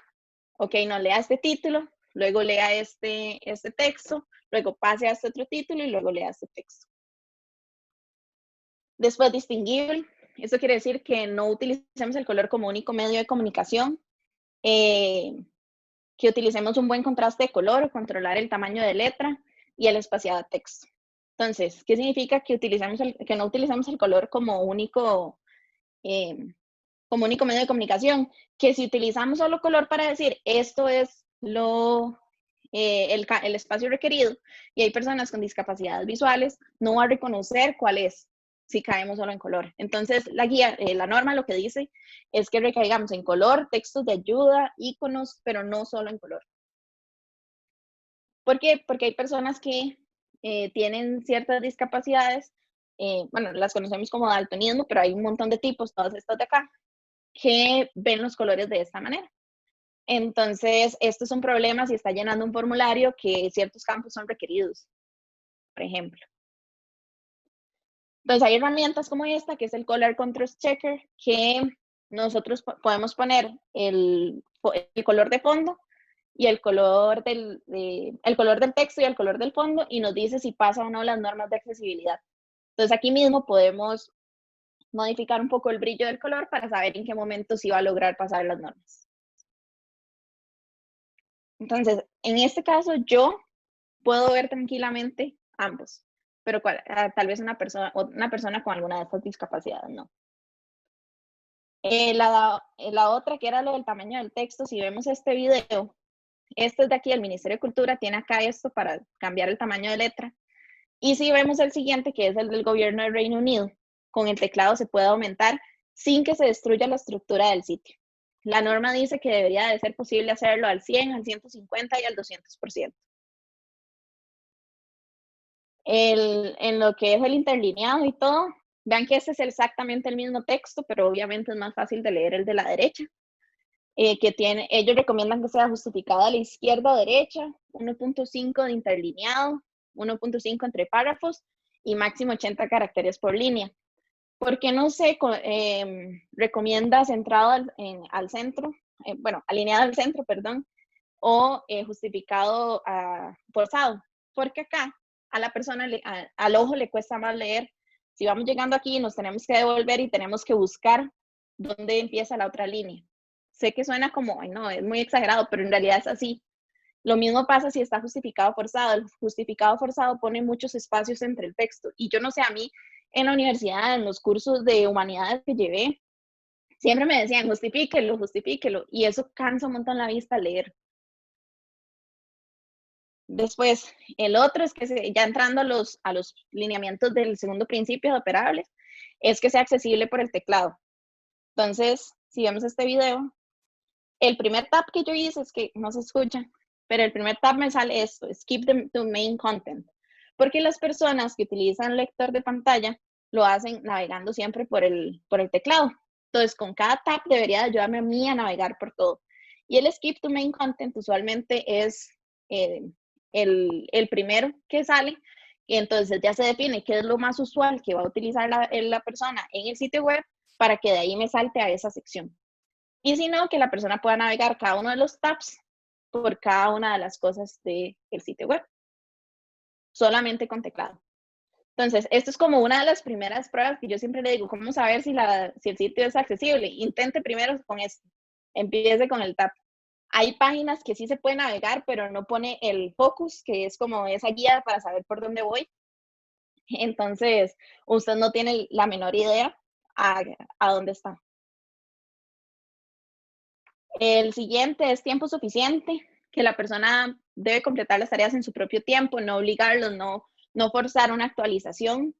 ok, no lea este título, luego lea este texto, luego pase a este otro título y luego lea este texto. Después, distinguible. Esto quiere decir que no utilicemos el color como único medio de comunicación, que utilicemos un buen contraste de color, controlar el tamaño de letra y el espaciado de texto. Entonces, ¿qué significa que no utilicemos el color como único medio de comunicación? Que si utilizamos solo color para decir esto es el espacio requerido y hay personas con discapacidades visuales, no va a reconocer cuál es si caemos solo en color. Entonces, la guía, la norma lo que dice es que recaigamos en color, textos de ayuda, iconos, pero no solo en color. ¿Por qué? Porque hay personas que tienen ciertas discapacidades, bueno, las conocemos como daltonismo, pero hay un montón de tipos, todos estos de acá, que ven los colores de esta manera. Entonces, esto es un problema si está llenando un formulario que ciertos campos son requeridos, por ejemplo. Entonces, hay herramientas como esta, que es el Color Contrast Checker, que nosotros podemos poner el color de fondo y el color del texto y el color del fondo y nos dice si pasa o no las normas de accesibilidad. Entonces, aquí mismo podemos modificar un poco el brillo del color para saber en qué momento sí va a lograr pasar las normas. Entonces, en este caso, yo puedo ver tranquilamente ambos, pero tal vez una persona con alguna de estas discapacidades no. La otra, que era lo del tamaño del texto, si vemos este video, este es de aquí, el Ministerio de Cultura tiene acá esto para cambiar el tamaño de letra. Y si vemos el siguiente, que es el del gobierno del Reino Unido, con el teclado se puede aumentar sin que se destruya la estructura del sitio. La norma dice que debería de ser posible hacerlo al 100, al 150 y al 200%. En lo que es el interlineado y todo, vean que este es exactamente el mismo texto, pero obviamente es más fácil de leer el de la derecha. Ellos recomiendan que sea justificado a la izquierda o derecha, 1.5 de interlineado, 1.5 entre párrafos y máximo 80 caracteres por línea. ¿Por qué no se recomienda centrado al centro, bueno, alineado al centro, perdón, o justificado forzado? Porque acá a la persona, al ojo le cuesta más leer. Si vamos llegando aquí, nos tenemos que devolver y tenemos que buscar dónde empieza la otra línea. Sé que suena como, ay no, es muy exagerado, pero en realidad es así. Lo mismo pasa si está justificado forzado. El justificado forzado pone muchos espacios entre el texto. Y yo no sé, a mí en la universidad, en los cursos de humanidades que llevé, siempre me decían, justifíquelo, justifíquelo. Y eso cansa un montón la vista leer. Después, el otro es que ya entrando a los lineamientos del segundo principio de operables, es que sea accesible por el teclado. Entonces, si vemos este video, el primer tab que yo hice es que no se escucha, pero el primer tab me sale esto, skip the main content, porque las personas que utilizan lector de pantalla lo hacen navegando siempre por el teclado. Entonces, con cada tab debería ayudarme a mí a navegar por todo. Y el skip to main content usualmente es el primero que sale, y entonces ya se define qué es lo más usual que va a utilizar la persona en el sitio web para que de ahí me salte a esa sección. Y si no, que la persona pueda navegar cada uno de los tabs por cada una de las cosas del sitio web, solamente con teclado. Entonces, esto es como una de las primeras pruebas que yo siempre le digo, ¿cómo saber si el sitio es accesible? Intente primero con esto, empiece con el tab. Hay páginas que sí se puede navegar, pero no pone el focus, que es como esa guía para saber por dónde voy. Entonces, usted no tiene la menor idea a dónde está. El siguiente es tiempo suficiente, que la persona debe completar las tareas en su propio tiempo, no obligarlos, no forzar una actualización,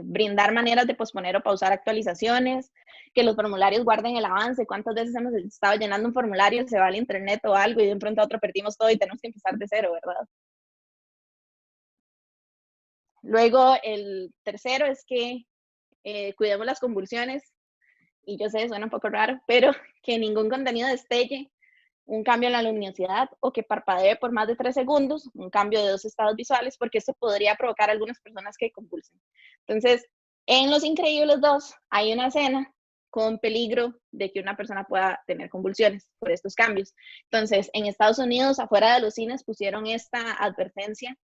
brindar maneras de posponer o pausar actualizaciones, que los formularios guarden el avance. ¿Cuántas veces hemos estado llenando un formulario, se va al internet o algo y de un pronto a otro perdimos todo y tenemos que empezar de cero, ¿verdad? Luego, el tercero es que cuidemos las convulsiones, y yo sé, suena un poco raro, pero que ningún contenido destelle un cambio en la luminosidad o que parpadee por más de 3 segundos, un cambio de 2 estados visuales, porque esto podría provocar a algunas personas que convulsen. Entonces, en Los Increíbles 2 hay una escena con peligro de que una persona pueda tener convulsiones por estos cambios. Entonces, en Estados Unidos, afuera de los cines, pusieron esta advertencia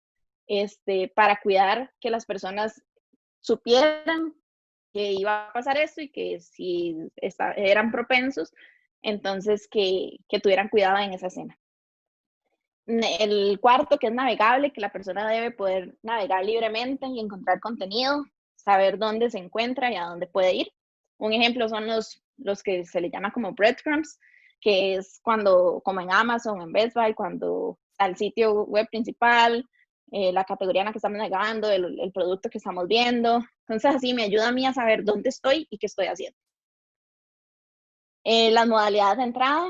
para cuidar que las personas supieran que iba a pasar esto y que si eran propensos, entonces que tuvieran cuidado en esa escena. El cuarto, que es navegable, que la persona debe poder navegar libremente y encontrar contenido, saber dónde se encuentra y a dónde puede ir. Un ejemplo son los que se le llama como breadcrumbs, que es cuando, como en Amazon, en Best Buy, cuando al sitio web principal, la categoría en la que estamos navegando, el producto que estamos viendo. Entonces así me ayuda a mí a saber dónde estoy y qué estoy haciendo. Las modalidades de entrada,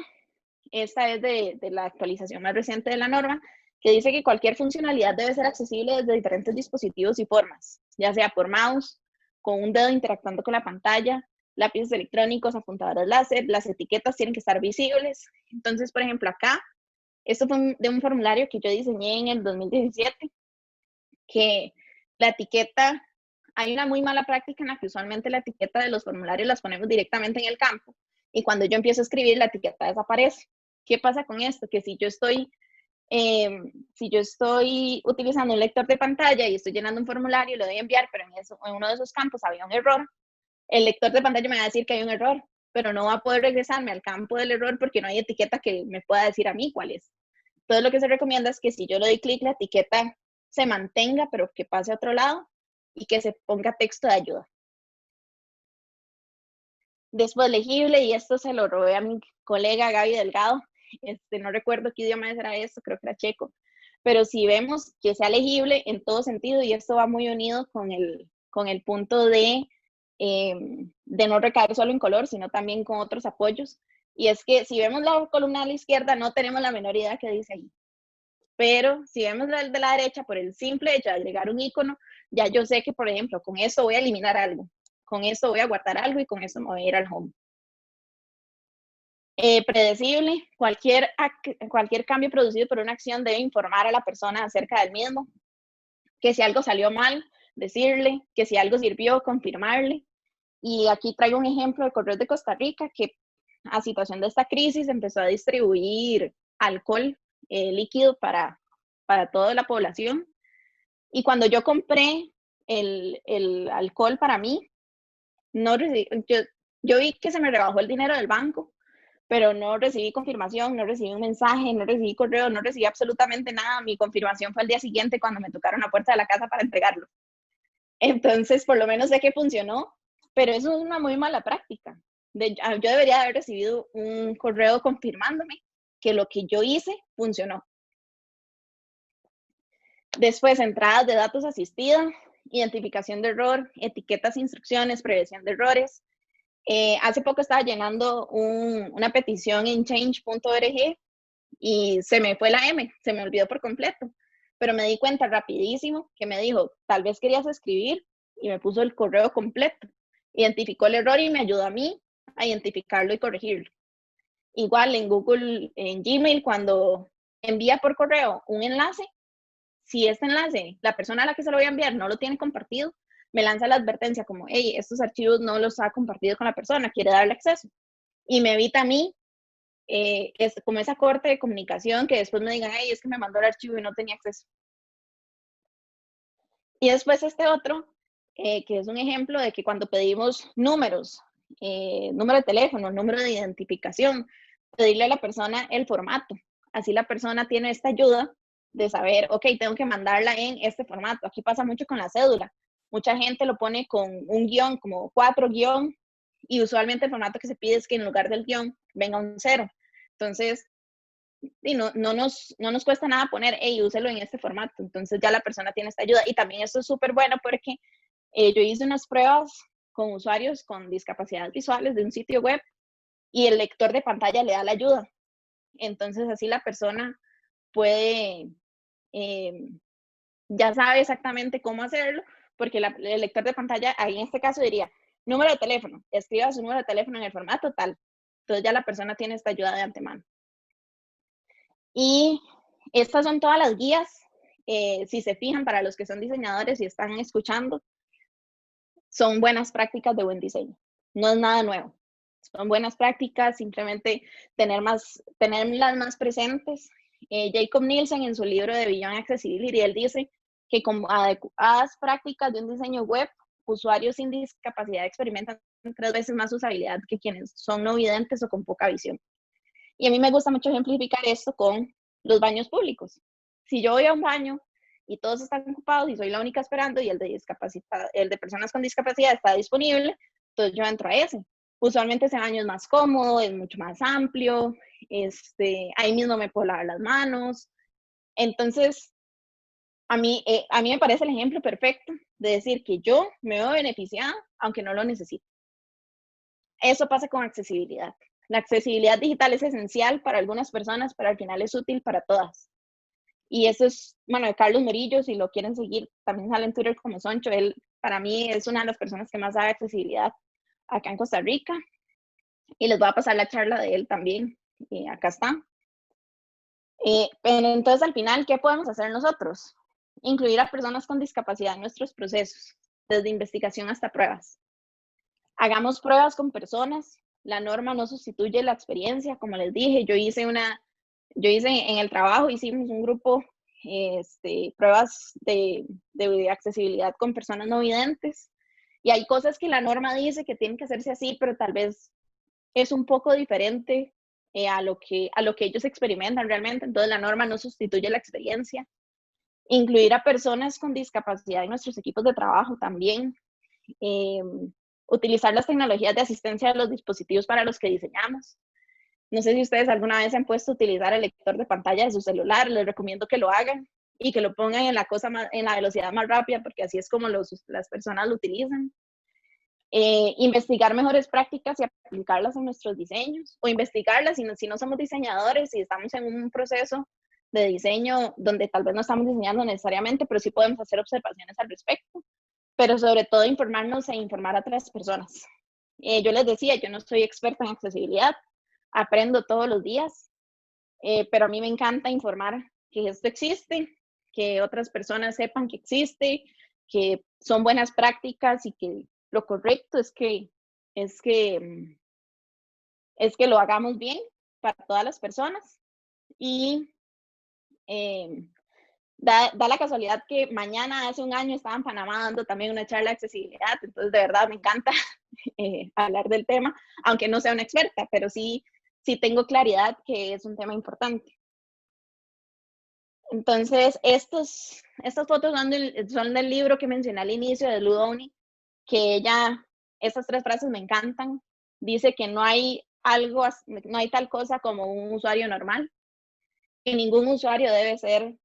esta es de la actualización más reciente de la norma, que dice que cualquier funcionalidad debe ser accesible desde diferentes dispositivos y formas, ya sea por mouse, con un dedo interactuando con la pantalla, lápices electrónicos, apuntadores láser, las etiquetas tienen que estar visibles. Entonces, por ejemplo, acá, esto fue de un formulario que yo diseñé en el 2017, que la etiqueta, hay una muy mala práctica en la que usualmente la etiqueta de los formularios las ponemos directamente en el campo y cuando yo empiezo a escribir la etiqueta desaparece. ¿Qué pasa con esto? Que si yo estoy utilizando un lector de pantalla y estoy llenando un formulario y lo doy a enviar, pero en uno de esos campos había un error, el lector de pantalla me va a decir que hay un error, pero no va a poder regresarme al campo del error porque no hay etiqueta que me pueda decir a mí cuál es. Entonces lo que se recomienda es que si yo le doy clic, la etiqueta se mantenga, pero que pase a otro lado y que se ponga texto de ayuda. Después legible, y esto se lo robé a mi colega Gaby Delgado, no recuerdo qué idioma era esto, creo que era checo, pero si vemos que sea legible en todo sentido, y esto va muy unido con el punto de no recaer solo en color, sino también con otros apoyos, y es que si vemos la columna a la izquierda no tenemos la menor idea qué dice ahí, pero si vemos la de la derecha, por el simple hecho de agregar un icono, ya yo sé que, por ejemplo, con esto voy a eliminar algo, con esto voy a guardar algo y con esto me voy a ir al home. Predecible, cualquier cambio producido por una acción debe informar a la persona acerca del mismo, que si algo salió mal, decirle que si algo sirvió, confirmarle. Y aquí traigo un ejemplo de Correos de Costa Rica, que a situación de esta crisis empezó a distribuir alcohol líquido para toda la población. Y cuando yo compré el alcohol para mí, no recibí, yo vi que se me rebajó el dinero del banco, pero no recibí confirmación, no recibí un mensaje, no recibí correo, no recibí absolutamente nada. Mi confirmación fue al día siguiente cuando me tocaron la puerta de la casa para entregarlo. Entonces, por lo menos sé que funcionó, pero eso es una muy mala práctica. Yo debería haber recibido un correo confirmándome que lo que yo hice funcionó. Después, entradas de datos asistida, identificación de error, etiquetas, instrucciones, prevención de errores. Hace poco estaba llenando una petición en change.org y se me fue la M, se me olvidó por completo, pero me di cuenta rapidísimo que me dijo, tal vez querías escribir, y me puso el correo completo. Identificó el error y me ayudó a mí a identificarlo y corregirlo. Igual en Google, en Gmail, cuando envía por correo un enlace, si este enlace, la persona a la que se lo voy a enviar no lo tiene compartido, me lanza la advertencia como, hey, estos archivos no los ha compartido con la persona, quiere darle acceso. Y me evita a mí es como esa corte de comunicación que después me digan, hey, es que me mandó el archivo y no tenía acceso. Y después este otro, que es un ejemplo de que cuando pedimos números, número de teléfono, número de identificación, pedirle a la persona el formato. Así la persona tiene esta ayuda de saber, ok, tengo que mandarla en este formato. Aquí pasa mucho con la cédula. Mucha gente lo pone con un guión, como 4 guión, y usualmente el formato que se pide es que en lugar del guión venga un 0. Entonces, y no nos cuesta nada poner, hey, úselo en este formato. Entonces ya la persona tiene esta ayuda. Y también esto es súper bueno porque yo hice unas pruebas con usuarios con discapacidades visuales de un sitio web y el lector de pantalla le da la ayuda. Entonces así la persona puede, ya sabe exactamente cómo hacerlo, porque el lector de pantalla ahí en este caso diría, número de teléfono, escriba su número de teléfono en el formato tal. Entonces ya la persona tiene esta ayuda de antemano. Y estas son todas las guías, si se fijan, para los que son diseñadores y están escuchando, son buenas prácticas de buen diseño. No es nada nuevo. Son buenas prácticas, simplemente tenerlas más presentes. Jacob Nielsen en su libro de Beyond Accessibility, él dice que con adecuadas prácticas de un diseño web, usuarios sin discapacidad experimentan 3 veces más usabilidad que quienes son no videntes o con poca visión. Y a mí me gusta mucho ejemplificar esto con los baños públicos. Si yo voy a un baño y todos están ocupados y soy la única esperando y el de personas con discapacidad está disponible, entonces yo entro a ese. Usualmente ese baño es más cómodo, es mucho más amplio, ahí mismo me puedo lavar las manos. Entonces, a mí me parece el ejemplo perfecto de decir que yo me veo beneficiada aunque no lo necesite. Eso pasa con accesibilidad. La accesibilidad digital es esencial para algunas personas, pero al final es útil para todas. Y eso es, bueno, de Carlos Murillo, si lo quieren seguir, también sale en Twitter como Soncho. Él, para mí, es una de las personas que más sabe accesibilidad acá en Costa Rica. Y les voy a pasar la charla de él también. Acá está. Pero entonces, al final, ¿qué podemos hacer nosotros? Incluir a personas con discapacidad en nuestros procesos, desde investigación hasta pruebas. Hagamos pruebas con personas. La norma no sustituye la experiencia. Como les dije, yo hice en el trabajo, hicimos un grupo, pruebas de accesibilidad con personas no videntes. Y hay cosas que la norma dice que tienen que hacerse así, pero tal vez es un poco diferente a lo que ellos experimentan realmente. Entonces la norma no sustituye la experiencia. Incluir a personas con discapacidad en nuestros equipos de trabajo también. Utilizar las tecnologías de asistencia de los dispositivos para los que diseñamos. No sé si ustedes alguna vez se han puesto a utilizar el lector de pantalla de su celular, les recomiendo que lo hagan y que lo pongan en la velocidad más rápida, porque así es como las personas lo utilizan. Investigar mejores prácticas y aplicarlas en nuestros diseños, o investigarlas si no somos diseñadores, si estamos en un proceso de diseño donde tal vez no estamos diseñando necesariamente, pero sí podemos hacer observaciones al respecto. Pero sobre todo informarnos e informar a otras personas. Yo les decía, yo no soy experta en accesibilidad, aprendo todos los días, pero a mí me encanta informar que esto existe, que otras personas sepan que existe, que son buenas prácticas y que lo correcto es que lo hagamos bien para todas las personas. Y da la casualidad que mañana, hace un año, estaba en Panamá dando también una charla de accesibilidad, entonces de verdad me encanta hablar del tema, aunque no sea una experta, pero sí tengo claridad que es un tema importante. Entonces, estas fotos son del libro que mencioné al inicio, de Lou Downey, que estas 3 frases me encantan. Dice que no hay tal cosa como un usuario normal, que ningún usuario debe ser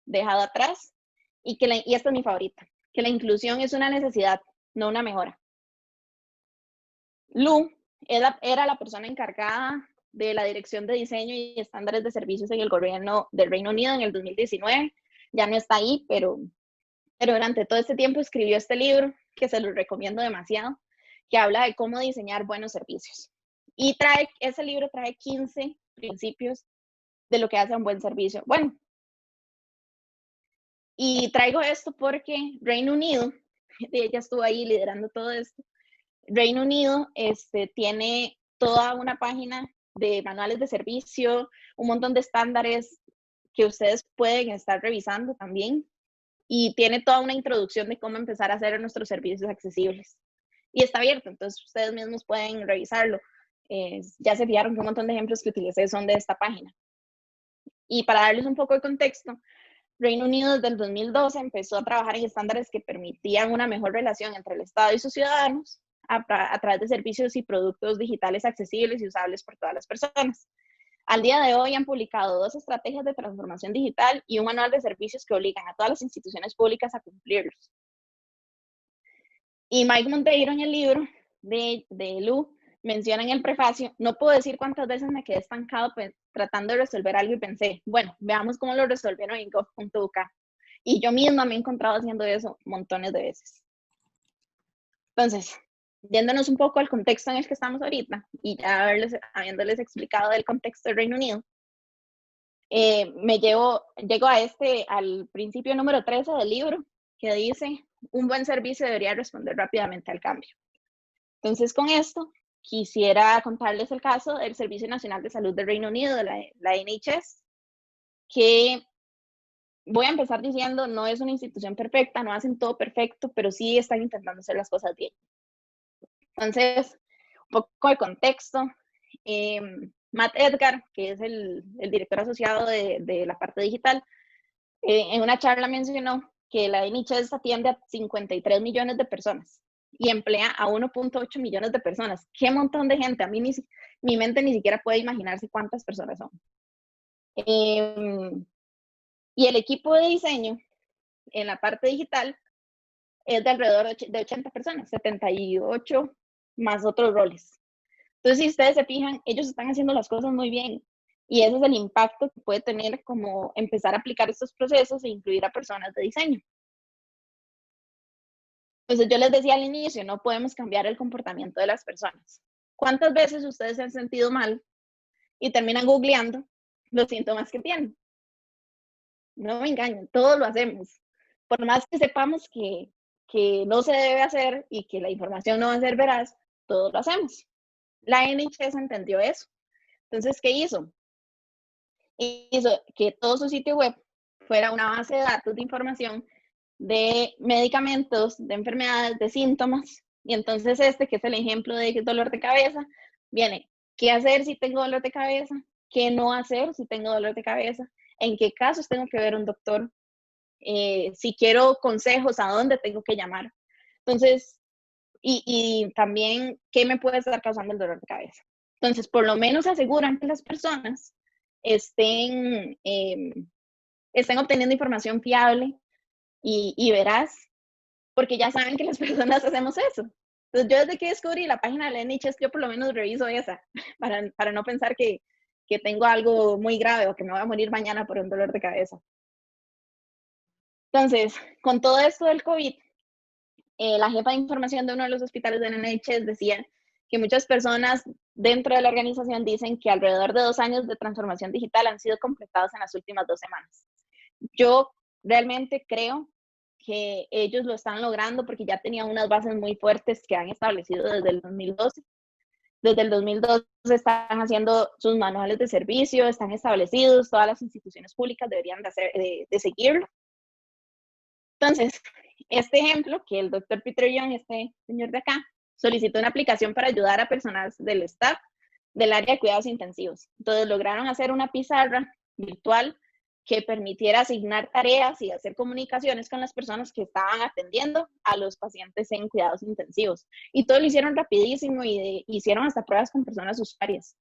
dejado atrás, y esta es mi favorita, que la inclusión es una necesidad, no una mejora. Lou era la persona encargada de la Dirección de Diseño y Estándares de Servicios en el gobierno del Reino Unido en el 2019. Ya no está ahí, pero durante todo este tiempo escribió este libro, que se lo recomiendo demasiado, que habla de cómo diseñar buenos servicios. Y ese libro trae 15 principios de lo que hace un buen servicio. Bueno, y traigo esto porque Reino Unido, ella estuvo ahí liderando todo esto, Reino Unido tiene toda una página de manuales de servicio, un montón de estándares que ustedes pueden estar revisando también, y tiene toda una introducción de cómo empezar a hacer nuestros servicios accesibles. Y está abierto, entonces ustedes mismos pueden revisarlo. Ya se fijaron que un montón de ejemplos que utilicé son de esta página. Y para darles un poco de contexto, Reino Unido desde el 2012 empezó a trabajar en estándares que permitían una mejor relación entre el Estado y sus ciudadanos a través de servicios y productos digitales accesibles y usables por todas las personas. Al día de hoy han publicado 2 estrategias de transformación digital y un manual de servicios que obligan a todas las instituciones públicas a cumplirlos. Y Mike Monteiro, en el libro de Lou, menciona en el prefacio: no puedo decir cuántas veces me quedé estancado tratando de resolver algo y pensé, bueno, veamos cómo lo resolvieron en gov.uk. Y yo misma me he encontrado haciendo eso montones de veces. Entonces, yéndonos un poco al contexto en el que estamos ahorita, y ya habiéndoles explicado el contexto del Reino Unido, llego al principio número 13 del libro, que dice: un buen servicio debería responder rápidamente al cambio. Entonces, con esto, quisiera contarles el caso del Servicio Nacional de Salud del Reino Unido, de la NHS, que voy a empezar diciendo, no es una institución perfecta, no hacen todo perfecto, pero sí están intentando hacer las cosas bien. Entonces, un poco de contexto. Matt Edgar, que es el director asociado de la parte digital, en una charla mencionó que la NHS atiende a 53 millones de personas y emplea a 1.8 millones de personas. ¡Qué montón de gente! A mí mi mente ni siquiera puede imaginarse cuántas personas son. Y el equipo de diseño en la parte digital es de alrededor de 80 personas, 78 más otros roles. Entonces, si ustedes se fijan, ellos están haciendo las cosas muy bien. Y ese es el impacto que puede tener como empezar a aplicar estos procesos e incluir a personas de diseño. Entonces, yo les decía al inicio, no podemos cambiar el comportamiento de las personas. ¿Cuántas veces ustedes se han sentido mal y terminan googleando los síntomas que tienen? No me engañen, todos lo hacemos. Por más que sepamos que no se debe hacer y que la información no va a ser veraz, todos lo hacemos. La NHS entendió eso. Entonces, ¿qué hizo? Hizo que todo su sitio web fuera una base de datos de información de medicamentos, de enfermedades, de síntomas. Y entonces que es el ejemplo de dolor de cabeza, viene: ¿qué hacer si tengo dolor de cabeza? ¿Qué no hacer si tengo dolor de cabeza? ¿En qué casos tengo que ver a un doctor? Si quiero consejos, ¿a dónde tengo que llamar? Entonces, y también, ¿qué me puede estar causando el dolor de cabeza? Entonces, por lo menos aseguran que las personas estén obteniendo información fiable y veraz, porque ya saben que las personas hacemos eso. Entonces, yo desde que descubrí la página de la NHS, yo por lo menos reviso esa, para no pensar que tengo algo muy grave o que me voy a morir mañana por un dolor de cabeza. Entonces, con todo esto del COVID, la jefa de información de uno de los hospitales de la NHS decía que muchas personas dentro de la organización dicen que alrededor de 2 años de transformación digital han sido completados en las últimas 2 semanas. Yo realmente creo que ellos lo están logrando porque ya tenían unas bases muy fuertes que han establecido desde el 2012. Desde el 2012 están haciendo sus manuales de servicio, están establecidos, todas las instituciones públicas deberían de seguirlo. Entonces, este ejemplo, que el doctor Peter Young, este señor de acá, solicitó una aplicación para ayudar a personas del staff del área de cuidados intensivos. Entonces, lograron hacer una pizarra virtual que permitiera asignar tareas y hacer comunicaciones con las personas que estaban atendiendo a los pacientes en cuidados intensivos. Y todo lo hicieron rapidísimo y hicieron hasta pruebas con personas usuarias.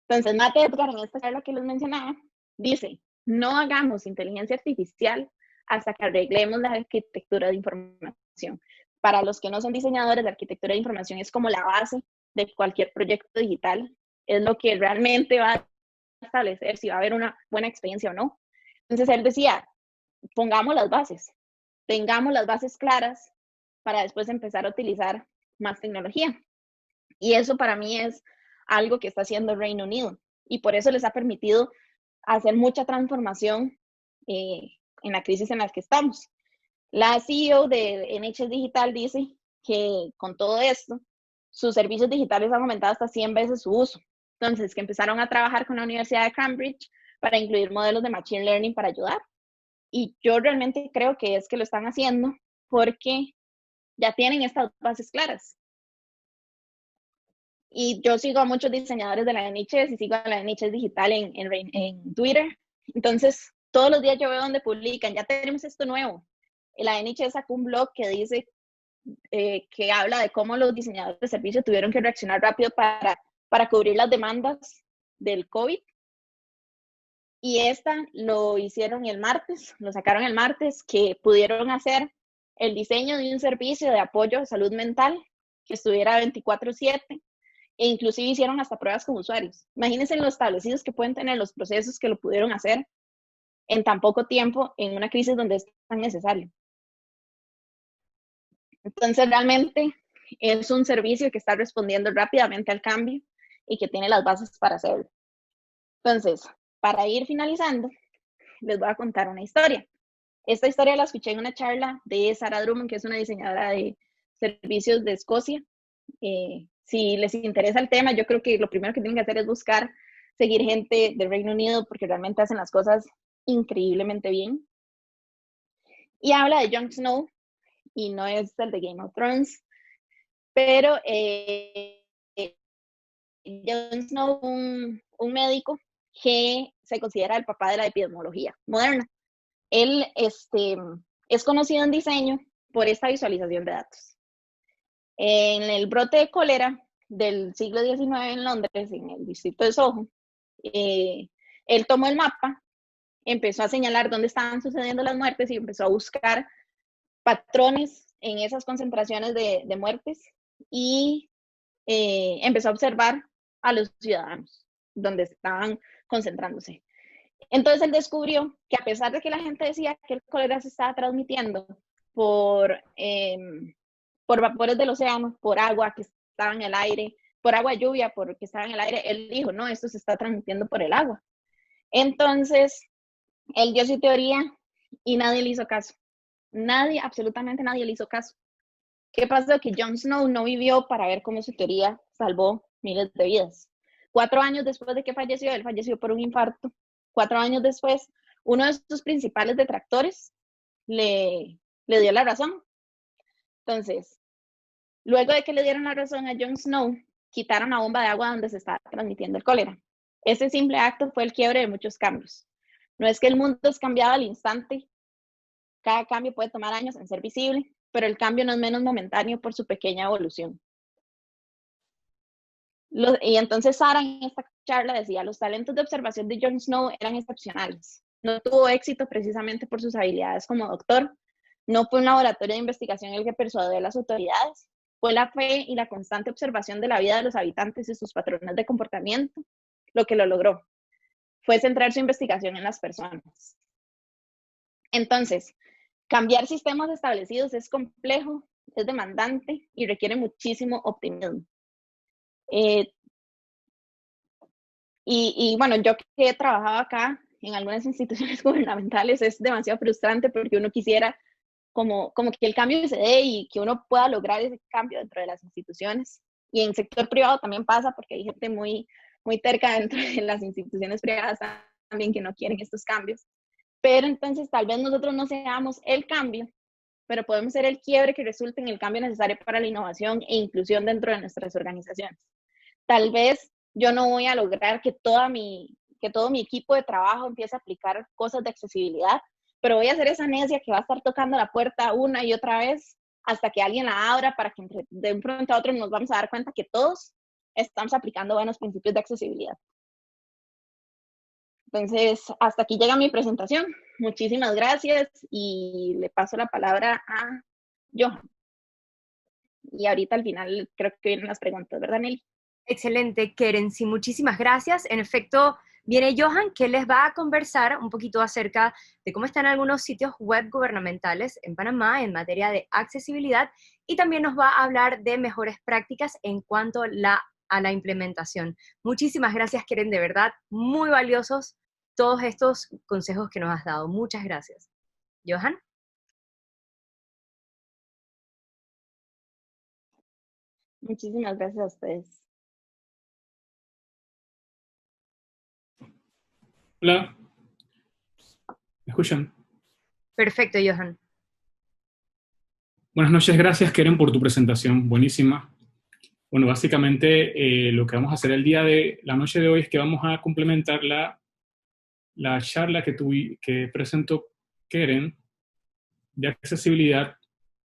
Entonces, Matt Edgar, en esta charla que les mencionaba, dice, no hagamos inteligencia artificial hasta que arreglemos la arquitectura de información. Para los que no son diseñadores, la arquitectura de información es como la base de cualquier proyecto digital. Es lo que realmente va a establecer si va a haber una buena experiencia o no. Entonces él decía, pongamos las bases, tengamos las bases claras para después empezar a utilizar más tecnología. Y eso para mí es algo que está haciendo el Reino Unido y por eso les ha permitido hacer mucha transformación en la crisis en la que estamos. La CEO de NHS Digital dice que con todo esto, sus servicios digitales han aumentado hasta 100 veces su uso. Entonces, que empezaron a trabajar con la Universidad de Cambridge para incluir modelos de Machine Learning para ayudar. Y yo realmente creo que es que lo están haciendo porque ya tienen estas bases claras. Y yo sigo a muchos diseñadores de la NHS y sigo a la NHS Digital en Twitter. Entonces, todos los días yo veo donde publican, ya tenemos esto nuevo. La NHS sacó un blog que dice, que habla de cómo los diseñadores de servicio tuvieron que reaccionar rápido para cubrir las demandas del COVID. Y esta lo hicieron el martes, lo sacaron el martes, que pudieron hacer el diseño de un servicio de apoyo a salud mental que estuviera 24/7 e inclusive hicieron hasta pruebas con usuarios. Imagínense lo establecidos que pueden tener los procesos que lo pudieron hacer en tan poco tiempo en una crisis donde es tan necesario. Entonces, realmente es un servicio que está respondiendo rápidamente al cambio y que tiene las bases para hacerlo. Entonces, para ir finalizando, les voy a contar una historia. Esta historia la escuché en una charla de Sarah Drummond, que es una diseñadora de servicios de Escocia. Si les interesa el tema, yo creo que lo primero que tienen que hacer es buscar, seguir gente del Reino Unido, porque realmente hacen las cosas increíblemente bien. Y habla de Jon Snow, y no es el de Game of Thrones, pero Jon Snow, un médico que se considera el papá de la epidemiología moderna. Él es conocido en diseño por esta visualización de datos. En el brote de cólera del siglo XIX en Londres, en el distrito de Soho, él tomó el mapa, empezó a señalar dónde estaban sucediendo las muertes y empezó a buscar patrones en esas concentraciones de muertes y empezó a observar a los ciudadanos donde estaban concentrándose. Entonces él descubrió que a pesar de que la gente decía que el cólera se estaba transmitiendo por vapores del océano, por agua que estaba en el aire, por agua de lluvia, porque estaba en el aire, él dijo, no, esto se está transmitiendo por el agua. Entonces, él dio su teoría y nadie le hizo caso. Nadie, absolutamente nadie le hizo caso. ¿Qué pasó? Que Jon Snow no vivió para ver cómo su teoría salvó miles de vidas. 4 años después de que falleció, él falleció por un infarto. 4 años después, uno de sus principales detractores le dio la razón. Entonces, luego de que le dieron la razón a Jon Snow, quitaron la bomba de agua donde se estaba transmitiendo el cólera. Ese simple acto fue el quiebre de muchos cambios. No es que el mundo es cambiado al instante. Cada cambio puede tomar años en ser visible, pero el cambio no es menos momentáneo por su pequeña evolución. Y entonces Sara en esta charla decía, los talentos de observación de Jon Snow eran excepcionales. No tuvo éxito precisamente por sus habilidades como doctor. No fue un laboratorio de investigación el que persuadió a las autoridades. Fue la fe y la constante observación de la vida de los habitantes y sus patrones de comportamiento lo que lo logró. Fue centrar su investigación en las personas. Entonces, cambiar sistemas establecidos es complejo, es demandante y requiere muchísimo optimismo. Y bueno, yo que he trabajado acá en algunas instituciones gubernamentales es demasiado frustrante porque uno quisiera como que el cambio se dé y que uno pueda lograr ese cambio dentro de las instituciones. Y en el sector privado también pasa porque hay gente muy, muy terca dentro de las instituciones privadas también que no quieren estos cambios. Pero entonces tal vez nosotros no seamos el cambio, pero podemos ser el quiebre que resulte en el cambio necesario para la innovación e inclusión dentro de nuestras organizaciones. Tal vez yo no voy a lograr que todo mi equipo de trabajo empiece a aplicar cosas de accesibilidad, pero voy a ser esa necia que va a estar tocando la puerta una y otra vez hasta que alguien la abra para que de un pronto a otro nos vamos a dar cuenta que todos estamos aplicando buenos principios de accesibilidad. Entonces, hasta aquí llega mi presentación. Muchísimas gracias y le paso la palabra a Johan. Y ahorita al final creo que vienen las preguntas, ¿verdad, Nelly? Excelente, Keren. Sí, muchísimas gracias. En efecto, viene Johan, que les va a conversar un poquito acerca de cómo están algunos sitios web gubernamentales en Panamá en materia de accesibilidad y también nos va a hablar de mejores prácticas en cuanto a la implementación. Muchísimas gracias, Keren, de verdad, muy valiosos todos estos consejos que nos has dado. Muchas gracias. Johan. Muchísimas gracias a ustedes. Hola. ¿Me escuchan? Perfecto, Johan. Buenas noches, gracias, Keren, por tu presentación, buenísima. Bueno, básicamente lo que vamos a hacer la noche de hoy es que vamos a complementar la charla que presentó Keren de accesibilidad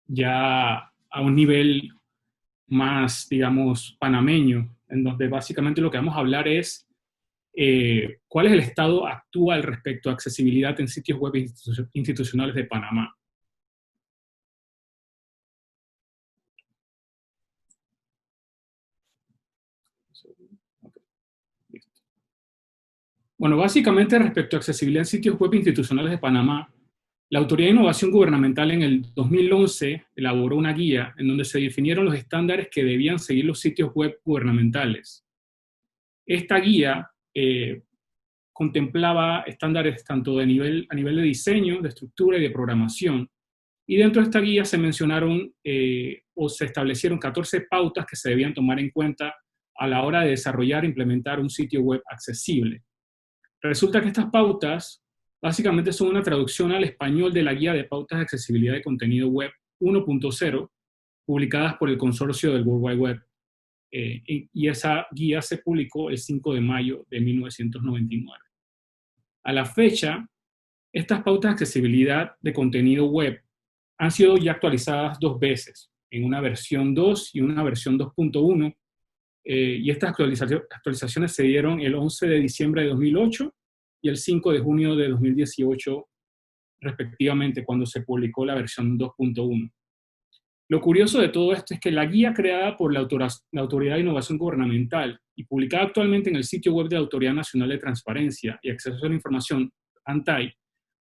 ya a un nivel más, digamos, panameño, en donde básicamente lo que vamos a hablar es cuál es el estado actual respecto a accesibilidad en sitios web institucionales de Panamá. Bueno, básicamente respecto a accesibilidad en sitios web institucionales de Panamá, la Autoridad de Innovación Gubernamental en el 2011 elaboró una guía en donde se definieron los estándares que debían seguir los sitios web gubernamentales. Esta guía contemplaba estándares tanto a nivel de diseño, de estructura y de programación. Y dentro de esta guía se mencionaron o se establecieron 14 pautas que se debían tomar en cuenta a la hora de desarrollar e implementar un sitio web accesible. Resulta que estas pautas básicamente son una traducción al español de la Guía de Pautas de Accesibilidad de Contenido Web 1.0, publicadas por el consorcio del World Wide Web. Y esa guía se publicó el 5 de mayo de 1999. A la fecha, estas pautas de accesibilidad de contenido web han sido ya actualizadas 2 veces, en una versión 2 y una versión 2.1, y estas actualizaciones se dieron el 11 de diciembre de 2008 y el 5 de junio de 2018, respectivamente, cuando se publicó la versión 2.1. Lo curioso de todo esto es que la guía creada por la Autoridad de Innovación Gubernamental y publicada actualmente en el sitio web de la Autoridad Nacional de Transparencia y Acceso a la Información, ANTAI,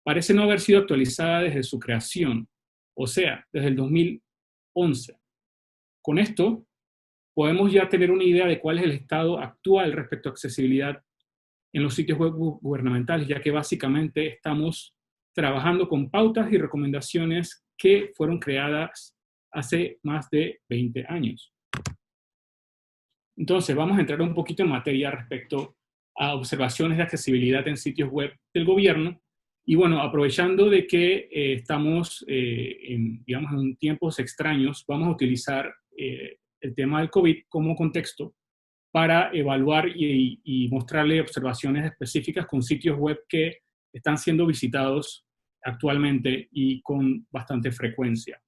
parece no haber sido actualizada desde su creación, o sea, desde el 2011. Con esto, podemos ya tener una idea de cuál es el estado actual respecto a accesibilidad en los sitios web gubernamentales, ya que básicamente estamos trabajando con pautas y recomendaciones que fueron creadas hace más de 20 años. Entonces, vamos a entrar un poquito en materia respecto a observaciones de accesibilidad en sitios web del gobierno. Y bueno, aprovechando de que estamos digamos, en tiempos extraños, vamos a utilizar el tema del COVID como contexto para evaluar y mostrarle observaciones específicas con sitios web que están siendo visitados actualmente y con bastante frecuencia.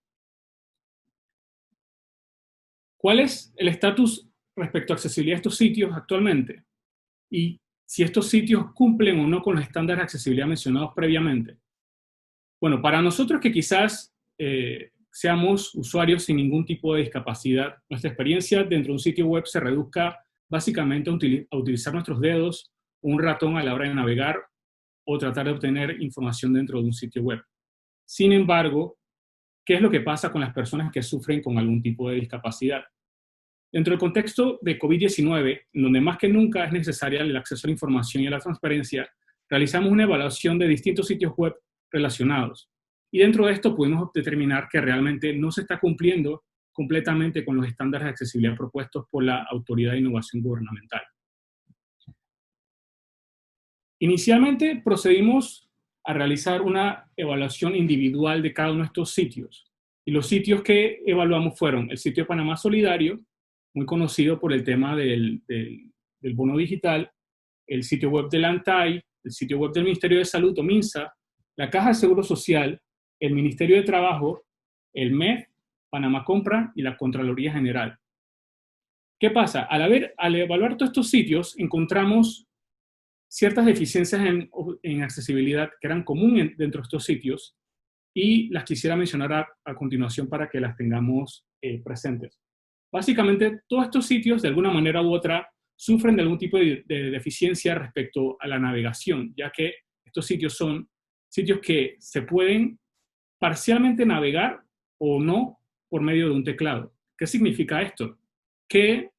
¿Cuál es el estatus respecto a accesibilidad de estos sitios actualmente? Y si estos sitios cumplen o no con los estándares de accesibilidad mencionados previamente. Bueno, para nosotros que quizás seamos usuarios sin ningún tipo de discapacidad, nuestra experiencia dentro de un sitio web se reduzca básicamente a utilizar nuestros dedos o un ratón a la hora de navegar o tratar de obtener información dentro de un sitio web. Sin embargo, ¿qué es lo que pasa con las personas que sufren con algún tipo de discapacidad? Dentro del contexto de COVID-19, en donde más que nunca es necesaria el acceso a la información y a la transparencia, realizamos una evaluación de distintos sitios web relacionados. Y dentro de esto pudimos determinar que realmente no se está cumpliendo completamente con los estándares de accesibilidad propuestos por la Autoridad de Innovación Gubernamental. Inicialmente procedimos a realizar una evaluación individual de cada uno de estos sitios. Y los sitios que evaluamos fueron el sitio de Panamá Solidario, muy conocido por el tema del bono digital, el sitio web del ANTAI, el sitio web del Ministerio de Salud o MINSA, la Caja de Seguro Social, el Ministerio de Trabajo, el MEF, Panamá Compra y la Contraloría General. ¿Qué pasa? Al evaluar todos estos sitios, encontramos ciertas deficiencias en accesibilidad que eran comunes dentro de estos sitios y las quisiera mencionar a continuación para que las tengamos presentes. Básicamente, todos estos sitios, de alguna manera u otra, sufren de algún tipo de deficiencia respecto a la navegación, ya que estos sitios son sitios que se pueden parcialmente navegar o no por medio de un teclado. ¿Qué significa esto? Que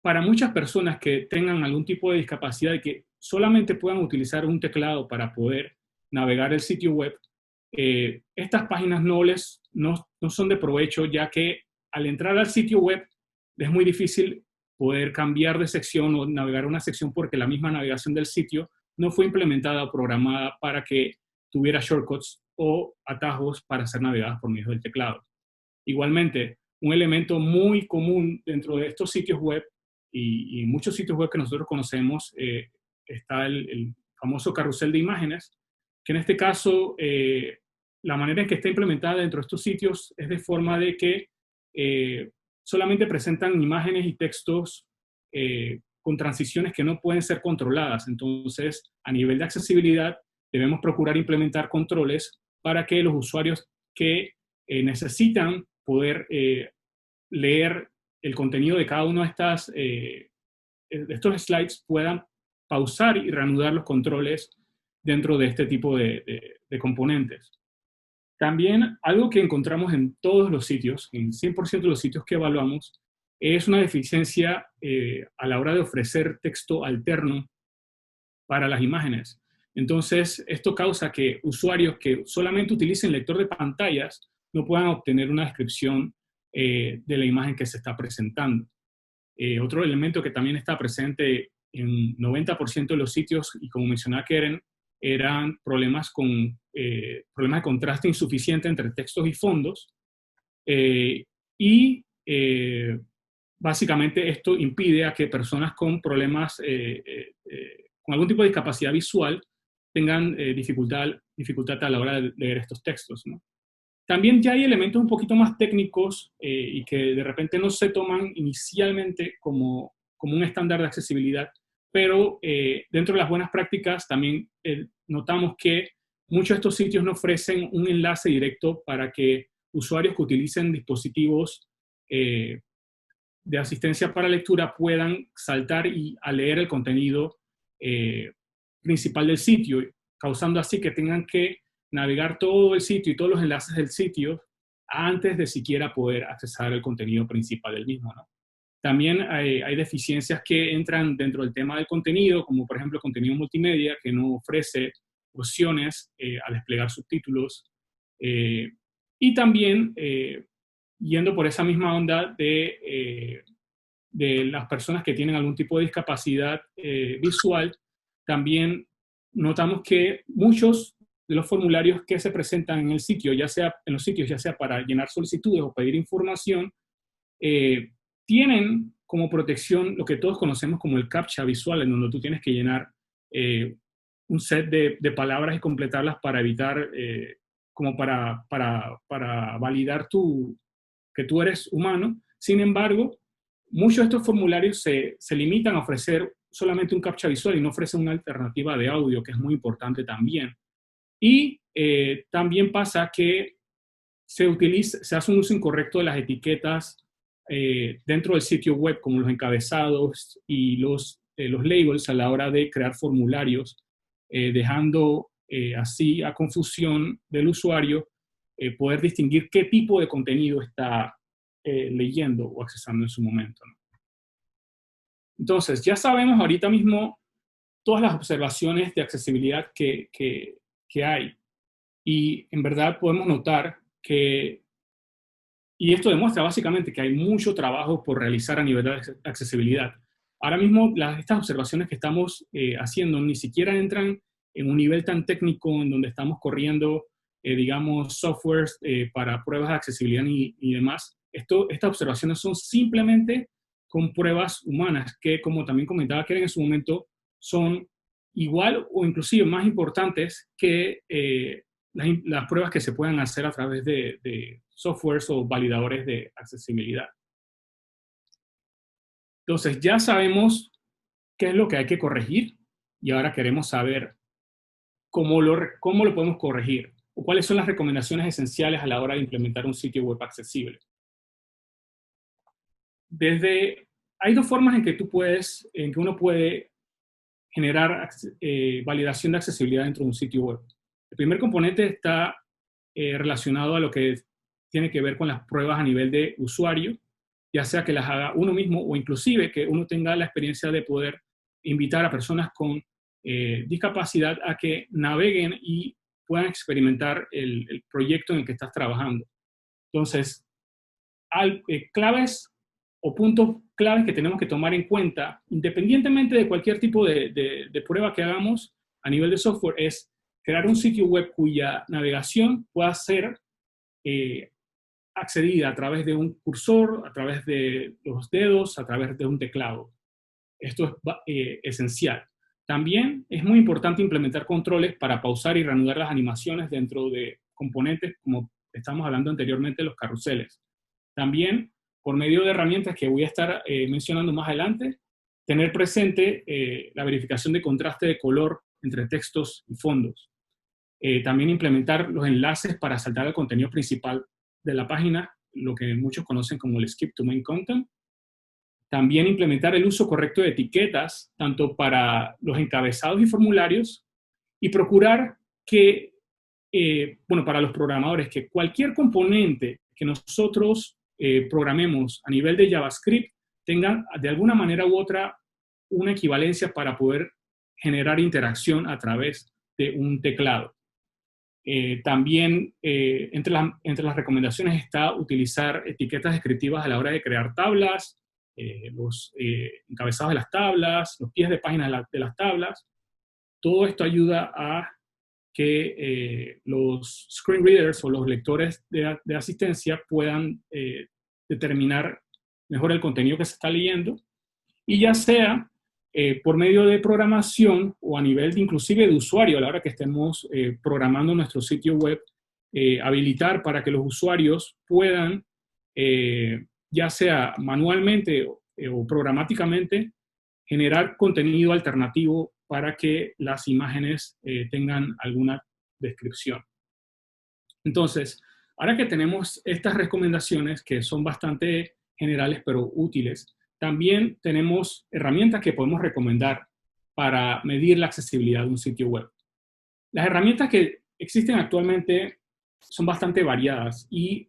para muchas personas que tengan algún tipo de discapacidad y que solamente puedan utilizar un teclado para poder navegar el sitio web, estas páginas no son de provecho, ya que al entrar al sitio web es muy difícil poder cambiar de sección o navegar una sección porque la misma navegación del sitio no fue implementada o programada para que tuviera shortcuts o atajos para ser navegadas por medio del teclado. Igualmente, un elemento muy común dentro de estos sitios web y muchos sitios web que nosotros conocemos, está el famoso carrusel de imágenes, que en este caso la manera en que está implementada dentro de estos sitios es de forma de que solamente presentan imágenes y textos con transiciones que no pueden ser controladas. Entonces, a nivel de accesibilidad, debemos procurar implementar controles para que los usuarios que necesitan poder leer el contenido de cada uno de estos slides puedan pausar y reanudar los controles dentro de este tipo de componentes. También algo que encontramos en todos los sitios, en 100% de los sitios que evaluamos, es una deficiencia a la hora de ofrecer texto alterno para las imágenes. Entonces, esto causa que usuarios que solamente utilicen lector de pantallas no puedan obtener una descripción de la imagen que se está presentando. Otro elemento que también está presente en 90% de los sitios, y como mencionaba Keren, eran problemas de contraste insuficiente entre textos y fondos, básicamente esto impide a que personas con problemas, con algún tipo de discapacidad visual, tengan dificultad a la hora de leer estos textos, ¿no? También ya hay elementos un poquito más técnicos y que de repente no se toman inicialmente como un estándar de accesibilidad, pero dentro de las buenas prácticas también notamos que muchos de estos sitios no ofrecen un enlace directo para que usuarios que utilicen dispositivos de asistencia para lectura puedan saltar a leer el contenido principal del sitio, causando así que tengan que navegar todo el sitio y todos los enlaces del sitio antes de siquiera poder accesar el contenido principal del mismo, ¿no? También hay deficiencias que entran dentro del tema del contenido, como por ejemplo contenido multimedia, que no ofrece opciones a desplegar subtítulos. Y también, yendo por esa misma onda de las personas que tienen algún tipo de discapacidad visual, también notamos que muchos de los formularios que se presentan en el sitio, ya sea para llenar solicitudes o pedir información, tienen como protección lo que todos conocemos como el CAPTCHA visual, en donde tú tienes que llenar un set de palabras y completarlas para evitar, como para validar que tú eres humano. Sin embargo, muchos de estos formularios se limitan a ofrecer solamente un CAPTCHA visual y no ofrecen una alternativa de audio, que es muy importante también. Y también pasa que se hace un uso incorrecto de las etiquetas dentro del sitio web, como los encabezados y los labels a la hora de crear formularios, dejando así a confusión del usuario poder distinguir qué tipo de contenido está leyendo o accesando en su momento, ¿no? Entonces, ya sabemos ahorita mismo todas las observaciones de accesibilidad que hay. Y en verdad podemos notar que, y esto demuestra básicamente que hay mucho trabajo por realizar a nivel de accesibilidad. Ahora mismo estas observaciones que estamos haciendo ni siquiera entran en un nivel tan técnico en donde estamos corriendo, digamos, softwares para pruebas de accesibilidad y demás. Estas observaciones son simplemente con pruebas humanas, que como también comentaba Keren en su momento, son igual o inclusive más importantes que las pruebas que se puedan hacer a través de softwares o validadores de accesibilidad. Entonces ya sabemos qué es lo que hay que corregir y ahora queremos saber cómo lo podemos corregir o cuáles son las recomendaciones esenciales a la hora de implementar un sitio web accesible. Hay dos formas en que uno puede generar validación de accesibilidad dentro de un sitio web. El primer componente está relacionado a lo que tiene que ver con las pruebas a nivel de usuario, ya sea que las haga uno mismo o inclusive que uno tenga la experiencia de poder invitar a personas con discapacidad a que naveguen y puedan experimentar el proyecto en el que estás trabajando. Entonces, claves o puntos claves que tenemos que tomar en cuenta, independientemente de cualquier tipo de prueba que hagamos a nivel de software, es crear un sitio web cuya navegación pueda ser accedida a través de un cursor, a través de los dedos, a través de un teclado. Esto es esencial. También es muy importante implementar controles para pausar y reanudar las animaciones dentro de componentes, como estamos hablando anteriormente, los carruseles. También, por medio de herramientas que voy a estar mencionando más adelante, tener presente la verificación de contraste de color entre textos y fondos. También implementar los enlaces para saltar al contenido principal de la página, lo que muchos conocen como el skip to main content. También implementar el uso correcto de etiquetas, tanto para los encabezados y formularios, y procurar que, para los programadores, que cualquier componente que nosotros programemos a nivel de JavaScript tenga de alguna manera u otra una equivalencia para poder generar interacción a través de un teclado. También entre las recomendaciones está utilizar etiquetas descriptivas a la hora de crear tablas, los encabezados de las tablas, los pies de página de las tablas. Todo esto ayuda a que los screen readers o los lectores de asistencia puedan determinar mejor el contenido que se está leyendo, y ya sea por medio de programación o a nivel inclusive de usuario, a la hora que estemos programando nuestro sitio web, habilitar para que los usuarios puedan, ya sea manualmente o programáticamente, generar contenido alternativo para que las imágenes tengan alguna descripción. Entonces, ahora que tenemos estas recomendaciones que son bastante generales pero útiles, también tenemos herramientas que podemos recomendar para medir la accesibilidad de un sitio web. Las herramientas que existen actualmente son bastante variadas y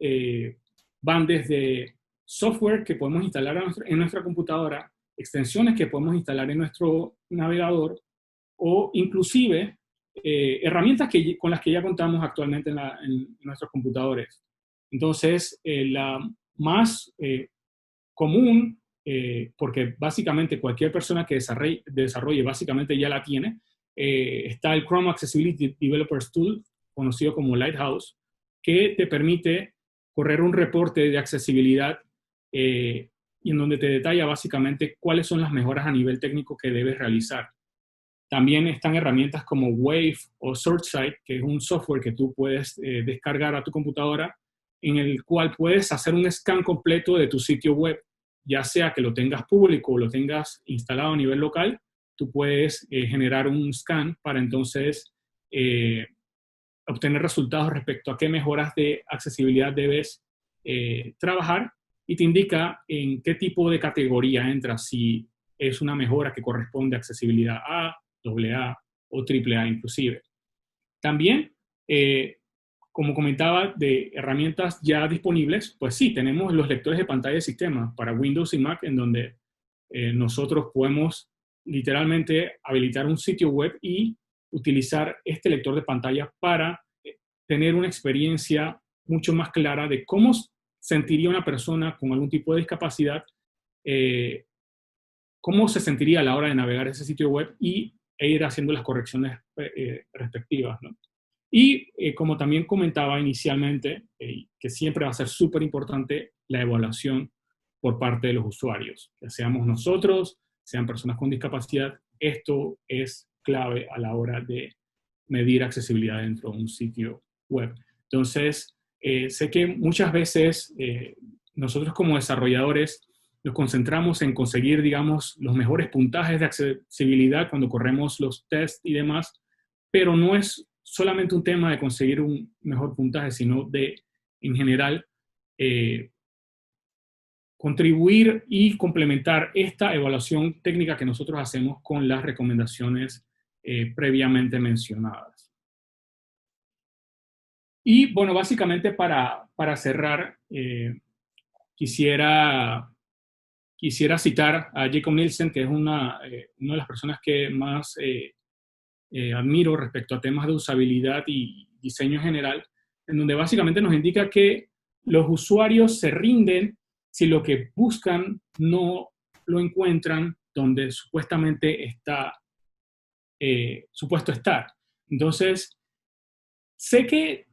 van desde software que podemos instalar en nuestra computadora, extensiones que podemos instalar en nuestro navegador, o inclusive herramientas con las que ya contamos actualmente en nuestros computadores. Entonces, la más común, porque básicamente cualquier persona que desarrolle básicamente ya la tiene, está el Chrome Accessibility Developers Tool, conocido como Lighthouse, que te permite correr un reporte de accesibilidad y en donde te detalla básicamente cuáles son las mejoras a nivel técnico que debes realizar. También están herramientas como Wave o SearchSite, que es un software que tú puedes descargar a tu computadora, en el cual puedes hacer un scan completo de tu sitio web, ya sea que lo tengas público o lo tengas instalado a nivel local. Tú puedes generar un scan para entonces obtener resultados respecto a qué mejoras de accesibilidad debes trabajar, y te indica en qué tipo de categoría entra, si es una mejora que corresponde a accesibilidad A, AA o AAA inclusive. También, como comentaba, de herramientas ya disponibles, pues sí, tenemos los lectores de pantalla de sistema para Windows y Mac, en donde nosotros podemos literalmente habilitar un sitio web y utilizar este lector de pantalla para tener una experiencia mucho más clara de cómo sentiría una persona con algún tipo de discapacidad, cómo se sentiría a la hora de navegar ese sitio web e ir haciendo las correcciones respectivas, ¿no? Y como también comentaba inicialmente, que siempre va a ser súper importante la evaluación por parte de los usuarios, que seamos nosotros, sean personas con discapacidad. Esto es clave a la hora de medir accesibilidad dentro de un sitio web. Entonces, sé que muchas veces nosotros como desarrolladores nos concentramos en conseguir, digamos, los mejores puntajes de accesibilidad cuando corremos los tests y demás, pero no es solamente un tema de conseguir un mejor puntaje, sino de, en general, contribuir y complementar esta evaluación técnica que nosotros hacemos con las recomendaciones previamente mencionadas. Y bueno, básicamente para cerrar, quisiera citar a Jakob Nielsen, que es una de las personas que más admiro respecto a temas de usabilidad y diseño en general, en donde básicamente nos indica que los usuarios se rinden si lo que buscan no lo encuentran donde supuestamente está supuesto estar. Entonces, sé que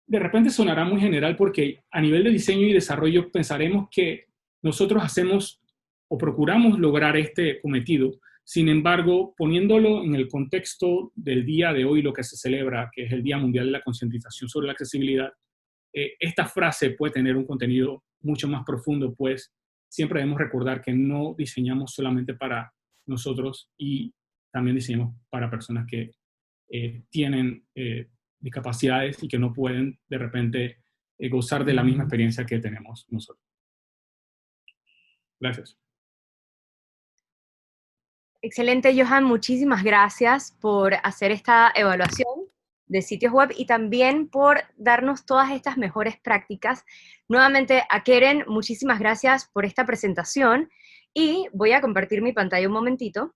de repente sonará muy general porque a nivel de diseño y desarrollo pensaremos que nosotros hacemos o procuramos lograr este cometido. Sin embargo, poniéndolo en el contexto del día de hoy, lo que se celebra, que es el Día Mundial de la Concientización sobre la Accesibilidad, esta frase puede tener un contenido mucho más profundo, pues siempre debemos recordar que no diseñamos solamente para nosotros y también diseñamos para personas que tienen discapacidades y que no pueden de repente gozar de la misma experiencia que tenemos nosotros. Gracias. Excelente, Johan. Muchísimas gracias por hacer esta evaluación de sitios web y también por darnos todas estas mejores prácticas. Nuevamente, a Keren, muchísimas gracias por esta presentación y voy a compartir mi pantalla un momentito